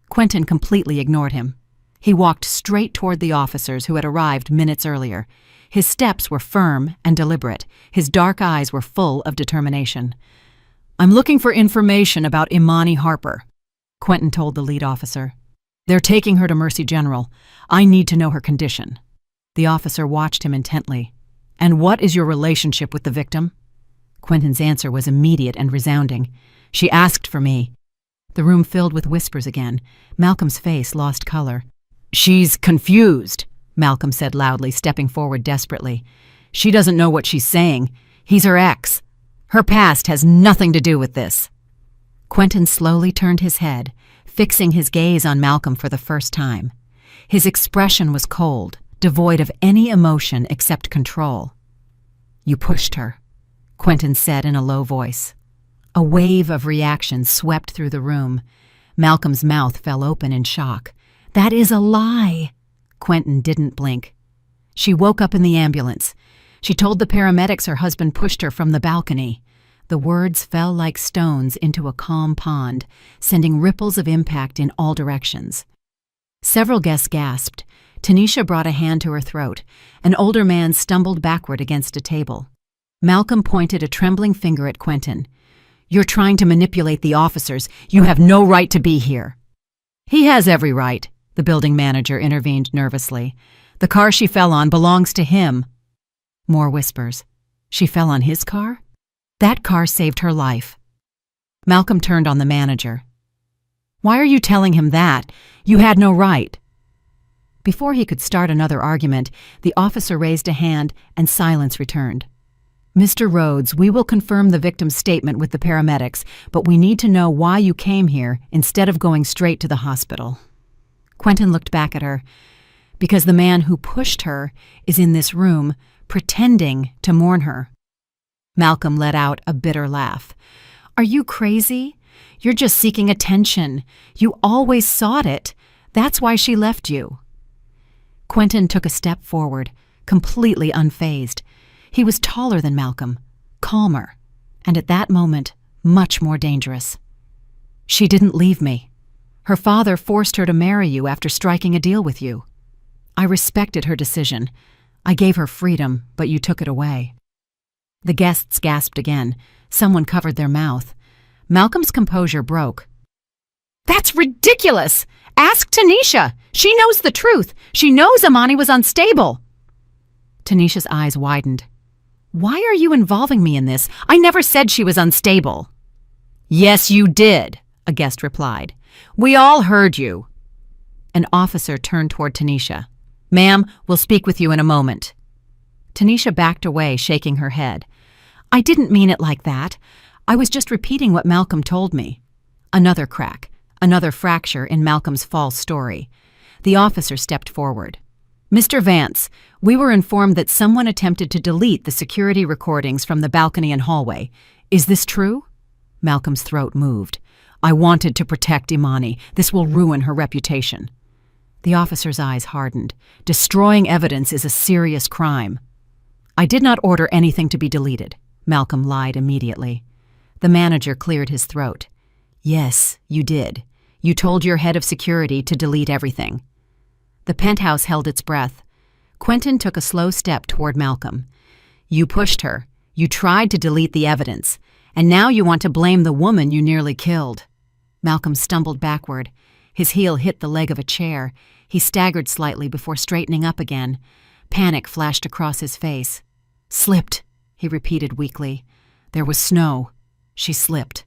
Quentin completely ignored him. He walked straight toward the officers who had arrived minutes earlier. His steps were firm and deliberate. His dark eyes were full of determination. "I'm looking for information about Imani Harper," Quentin told the lead officer. "They're taking her to Mercy General. I need to know her condition." The officer watched him intently. "And what is your relationship with the victim?" Quentin's answer was immediate and resounding. "She asked for me." The room filled with whispers again. Malcolm's face lost color. "She's confused," Malcolm said loudly, stepping forward desperately. "She doesn't know what she's saying. He's her ex. Her past has nothing to do with this." Quentin slowly turned his head, fixing his gaze on Malcolm for the first time. His expression was cold, devoid of any emotion except control. "You pushed her," Quentin said in a low voice. A wave of reaction swept through the room. Malcolm's mouth fell open in shock. "That is a lie!" Quentin didn't blink. "She woke up in the ambulance. She told the paramedics her husband pushed her from the balcony. The words fell like stones into a calm pond, sending ripples of impact in all directions. Several guests gasped. Tanisha brought a hand to her throat. An older man stumbled backward against a table. Malcolm pointed a trembling finger at Quentin. "You're trying to manipulate the officers. You have no right to be here." "He has every right," the building manager intervened nervously. "The car she fell on belongs to him." More whispers. She fell on his car? That car saved her life. Malcolm turned on the manager. "Why are you telling him that? You had no right." Before he could start another argument, the officer raised a hand and silence returned. "Mr. Rhodes, we will confirm the victim's statement with the paramedics, but we need to know why you came here instead of going straight to the hospital." Quentin looked back at her. "Because the man who pushed her is in this room, pretending to mourn her." Malcolm let out a bitter laugh. "Are you crazy? You're just seeking attention. You always sought it. That's why she left you." Quentin took a step forward, completely unfazed. He was taller than Malcolm, calmer, and at that moment, much more dangerous. "She didn't leave me. Her father forced her to marry you after striking a deal with you. I respected her decision. I gave her freedom, but you took it away." The guests gasped again. Someone covered their mouth. Malcolm's composure broke. "That's ridiculous! Ask Tanisha! She knows the truth! She knows Amani was unstable!" Tanisha's eyes widened. "Why are you involving me in this? I never said she was unstable." "Yes, you did," a guest replied. "We all heard you." An officer turned toward Tanisha. "Ma'am, we'll speak with you in a moment." Tanisha backed away, shaking her head. "I didn't mean it like that. I was just repeating what Malcolm told me." Another crack, another fracture in Malcolm's false story. The officer stepped forward. "Mr. Vance, we were informed that someone attempted to delete the security recordings from the balcony and hallway. Is this true?" Malcolm's throat moved. "I wanted to protect Imani. This will ruin her reputation." The officer's eyes hardened. "Destroying evidence is a serious crime." "I did not order anything to be deleted," Malcolm lied immediately. The manager cleared his throat. "Yes, you did. You told your head of security to delete everything." The penthouse held its breath. Quentin took a slow step toward Malcolm. "You pushed her. You tried to delete the evidence. And now you want to blame the woman you nearly killed." Malcolm stumbled backward. His heel hit the leg of a chair. He staggered slightly before straightening up again. Panic flashed across his face. "Slipped," he repeated weakly. "There was snow. She slipped."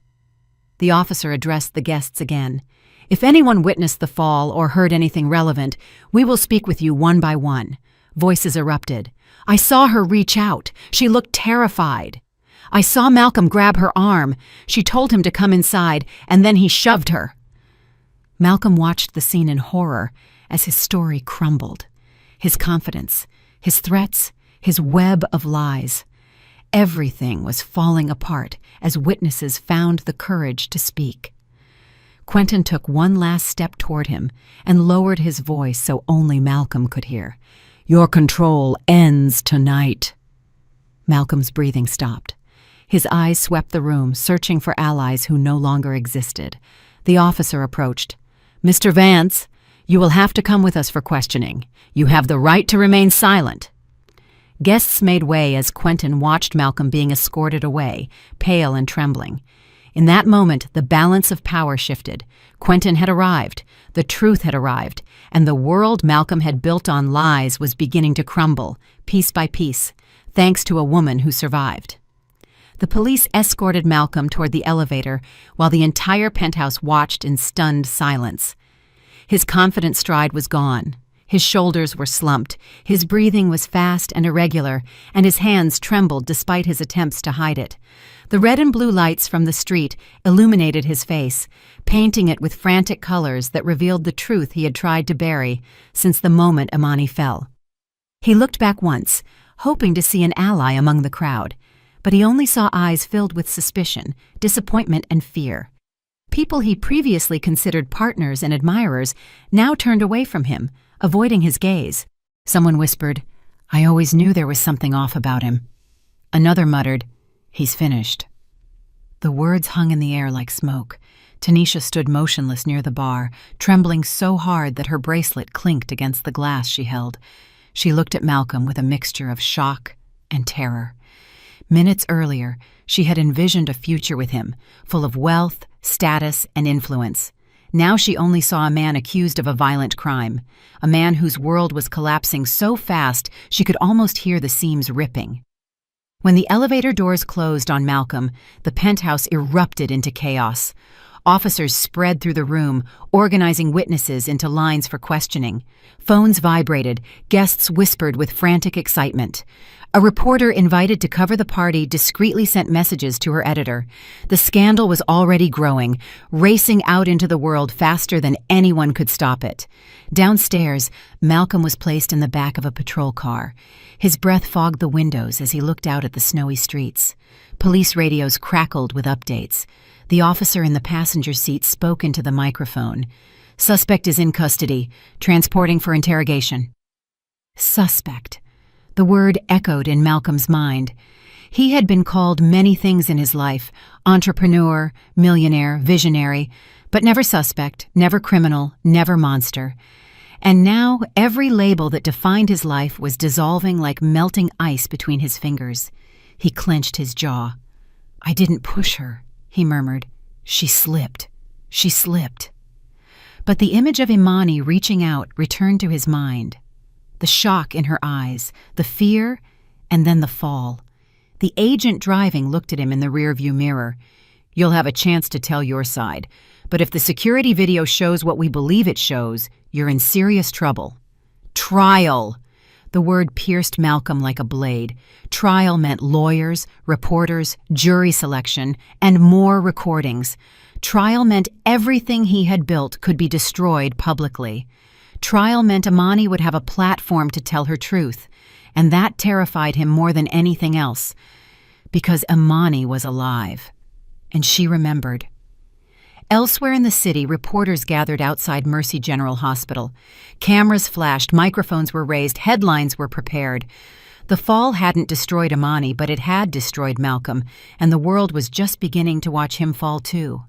The officer addressed the guests again. "If anyone witnessed the fall or heard anything relevant, we will speak with you one by one." Voices erupted. "I saw her reach out. She looked terrified. I saw Malcolm grab her arm. She told him to come inside, and then he shoved her." Malcolm watched the scene in horror as his story crumbled. His confidence, his threats, his web of lies. Everything was falling apart as witnesses found the courage to speak. Quentin took one last step toward him and lowered his voice so only Malcolm could hear. "Your control ends tonight." Malcolm's breathing stopped. His eyes swept the room, searching for allies who no longer existed. The officer approached. "Mr. Vance, you will have to come with us for questioning. You have the right to remain silent." Guests made way as Quentin watched Malcolm being escorted away, pale and trembling. In that moment, the balance of power shifted. Quentin had arrived, the truth had arrived, and the world Malcolm had built on lies was beginning to crumble, piece by piece, thanks to a woman who survived. The police escorted Malcolm toward the elevator while the entire penthouse watched in stunned silence. His confident stride was gone. His shoulders were slumped, his breathing was fast and irregular, and his hands trembled despite his attempts to hide it. The red and blue lights from the street illuminated his face, painting it with frantic colors that revealed the truth he had tried to bury since the moment Imani fell. He looked back once, hoping to see an ally among the crowd, but he only saw eyes filled with suspicion, disappointment, and fear. People he previously considered partners and admirers now turned away from him, avoiding his gaze. Someone whispered, "I always knew there was something off about him." Another muttered, "He's finished." The words hung in the air like smoke. Tanisha stood motionless near the bar, trembling so hard that her bracelet clinked against the glass she held. She looked at Malcolm with a mixture of shock and terror. Minutes earlier, she had envisioned a future with him, full of wealth, status, and influence. Now she only saw a man accused of a violent crime, a man whose world was collapsing so fast she could almost hear the seams ripping. When the elevator doors closed on Malcolm, the penthouse erupted into chaos. Officers spread through the room, organizing witnesses into lines for questioning. Phones vibrated, guests whispered with frantic excitement. A reporter invited to cover the party discreetly sent messages to her editor. The scandal was already growing, racing out into the world faster than anyone could stop it. Downstairs, Malcolm was placed in the back of a patrol car. His breath fogged the windows as he looked out at the snowy streets. Police radios crackled with updates. The officer in the passenger seat spoke into the microphone. "Suspect is in custody, transporting for interrogation." Suspect. The word echoed in Malcolm's mind. He had been called many things in his life: entrepreneur, millionaire, visionary, but never suspect, never criminal, never monster. And now every label that defined his life was dissolving like melting ice between his fingers. He clenched his jaw. "I didn't push her," he murmured. "She slipped. She slipped." But the image of Imani reaching out returned to his mind. The shock in her eyes, the fear, and then the fall. The agent driving looked at him in the rearview mirror. "You'll have a chance to tell your side, but if the security video shows what we believe it shows, you're in serious trouble." Trial! The word pierced Malcolm like a blade. Trial meant lawyers, reporters, jury selection, and more recordings. Trial meant everything he had built could be destroyed publicly. Trial meant Imani would have a platform to tell her truth, and that terrified him more than anything else, because Imani was alive, and she remembered. Elsewhere in the city, reporters gathered outside Mercy General Hospital. Cameras flashed, microphones were raised, headlines were prepared. The fall hadn't destroyed Imani, but it had destroyed Malcolm, and the world was just beginning to watch him fall too.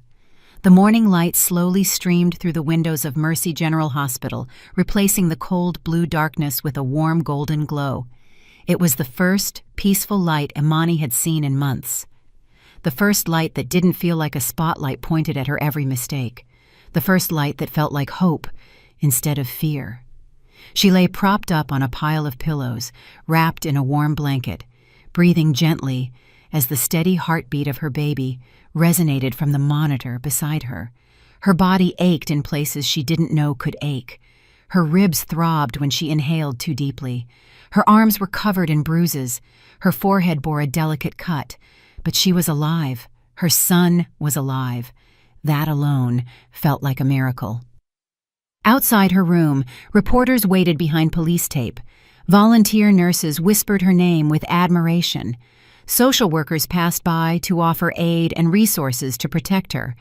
The morning light slowly streamed through the windows of Mercy General Hospital, replacing the cold blue darkness with a warm golden glow. It was the first peaceful light Imani had seen in months. The first light that didn't feel like a spotlight pointed at her every mistake. The first light that felt like hope instead of fear. She lay propped up on a pile of pillows, wrapped in a warm blanket, breathing gently as the steady heartbeat of her baby resonated from the monitor beside her. Her body ached in places she didn't know could ache. Her ribs throbbed when she inhaled too deeply. Her arms were covered in bruises. Her forehead bore a delicate cut. But she was alive. Her son was alive. That alone felt like a miracle. Outside her room, reporters waited behind police tape. Volunteer nurses whispered her name with admiration. Social workers passed by to offer aid and resources to protect her.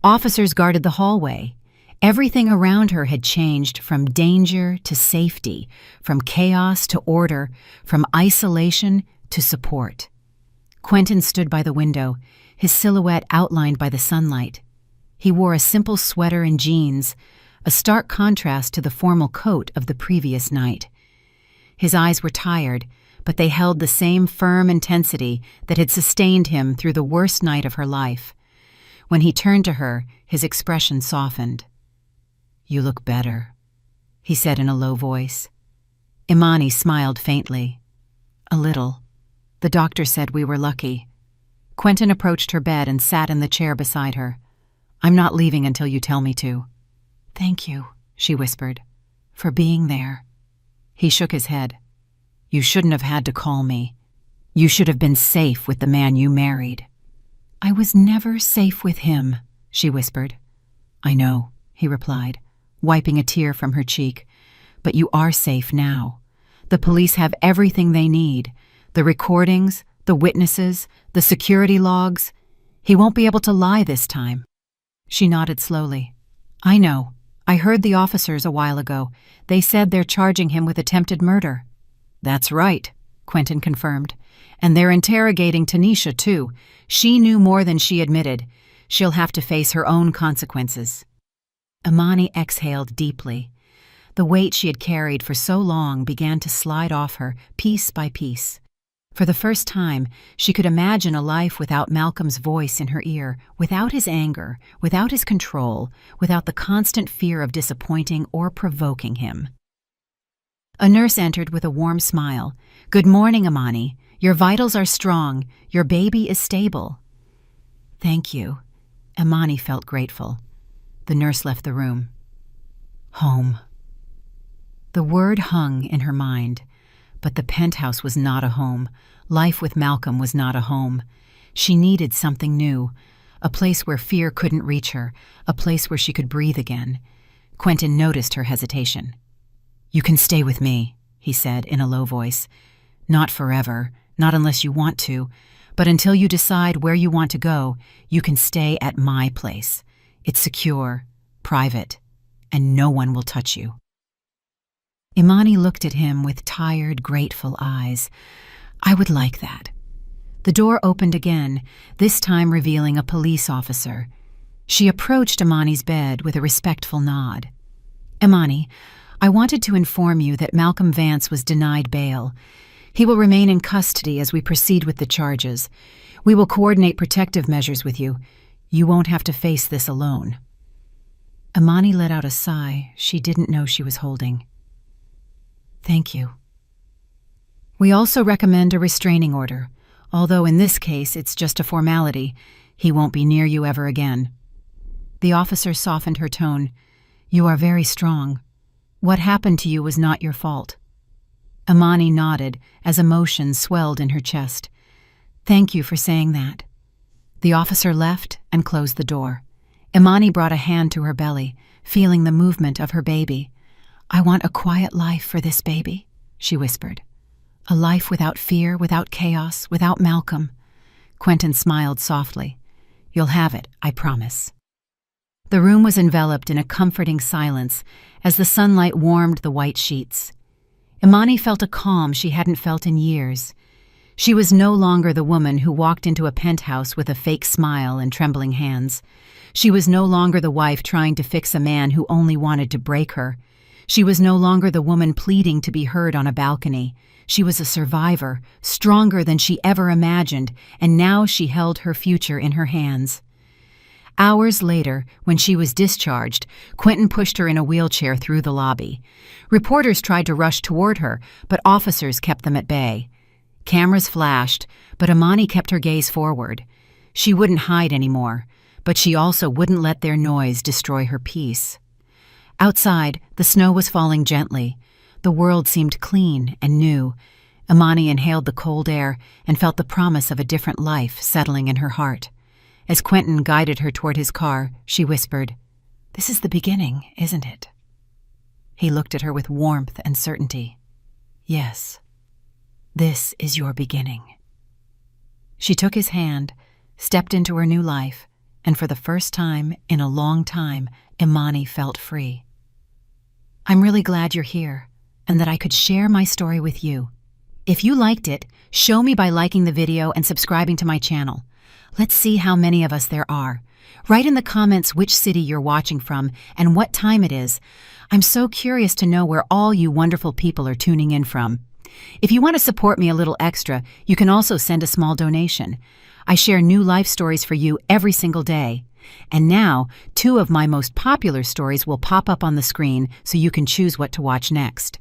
Officers guarded the hallway. Everything around her had changed from danger to safety, from chaos to order, from isolation to support. Quentin stood by the window, his silhouette outlined by the sunlight. He wore a simple sweater and jeans, a stark contrast to the formal coat of the previous night. His eyes were tired, but they held the same firm intensity that had sustained him through the worst night of her life. When he turned to her, his expression softened. "You look better," he said in a low voice. Imani smiled faintly. "A little. The doctor said we were lucky." Quentin approached her bed and sat in the chair beside her. "I'm not leaving until you tell me to." "Thank you," she whispered, "for being there." He shook his head. "You shouldn't have had to call me. You should have been safe with the man you married." "I was never safe with him," she whispered. "I know," he replied, wiping a tear from her cheek. "But you are safe now. The police have everything they need. The recordings, the witnesses, the security logs. He won't be able to lie this time." She nodded slowly. "I know. I heard the officers a while ago. They said they're charging him with attempted murder." "That's right," Quentin confirmed. And they're interrogating Tanisha, too. She knew more than she admitted. She'll have to face her own consequences. Imani exhaled deeply. The weight she had carried for so long began to slide off her, piece by piece. For the first time, she could imagine a life without Malcolm's voice in her ear, without his anger, without his control, without the constant fear of disappointing or provoking him. A nurse entered with a warm smile. "Good morning, Imani. Your vitals are strong. Your baby is stable." "Thank you." Imani felt grateful. The nurse left the room. Home. The word hung in her mind, but the penthouse was not a home. Life with Malcolm was not a home. She needed something new, a place where fear couldn't reach her, a place where she could breathe again. Quentin noticed her hesitation. "You can stay with me," he said in a low voice. "Not forever, not unless you want to, but until you decide where you want to go, you can stay at my place. It's secure, private, and no one will touch you." Imani looked at him with tired, grateful eyes. "I would like that." The door opened again, this time revealing a police officer. She approached Imani's bed with a respectful nod. "Imani, I wanted to inform you that Malcolm Vance was denied bail. He will remain in custody as we proceed with the charges. We will coordinate protective measures with you. You won't have to face this alone." Imani let out a sigh she didn't know she was holding. "Thank you." "We also recommend a restraining order, although in this case it's just a formality. He won't be near you ever again." The officer softened her tone. "You are very strong. What happened to you was not your fault." Imani nodded as emotion swelled in her chest. "Thank you for saying that." The officer left and closed the door. Imani brought a hand to her belly, feeling the movement of her baby. "I want a quiet life for this baby," she whispered. "A life without fear, without chaos, without Malcolm." Quentin smiled softly. "You'll have it, I promise." The room was enveloped in a comforting silence as the sunlight warmed the white sheets. Imani felt a calm she hadn't felt in years. She was no longer the woman who walked into a penthouse with a fake smile and trembling hands. She was no longer the wife trying to fix a man who only wanted to break her. She was no longer the woman pleading to be heard on a balcony. She was a survivor, stronger than she ever imagined, and now she held her future in her hands. Hours later, when she was discharged, Quentin pushed her in a wheelchair through the lobby. Reporters tried to rush toward her, but officers kept them at bay. Cameras flashed, but Imani kept her gaze forward. She wouldn't hide anymore, but she also wouldn't let their noise destroy her peace. Outside, the snow was falling gently. The world seemed clean and new. Imani inhaled the cold air and felt the promise of a different life settling in her heart. As Quentin guided her toward his car, she whispered, "This is the beginning, isn't it?" He looked at her with warmth and certainty. "Yes, this is your beginning." She took his hand, stepped into her new life, and for the first time in a long time, Imani felt free. "I'm really glad you're here, and that I could share my story with you. If you liked it, show me by liking the video and subscribing to my channel. Let's see how many of us there are. Write in the comments which city you're watching from and what time it is. I'm so curious to know where all you wonderful people are tuning in from. If you want to support me a little extra, you can also send a small donation. I share new life stories for you every single day. And now, 2 of my most popular stories will pop up on the screen so you can choose what to watch next.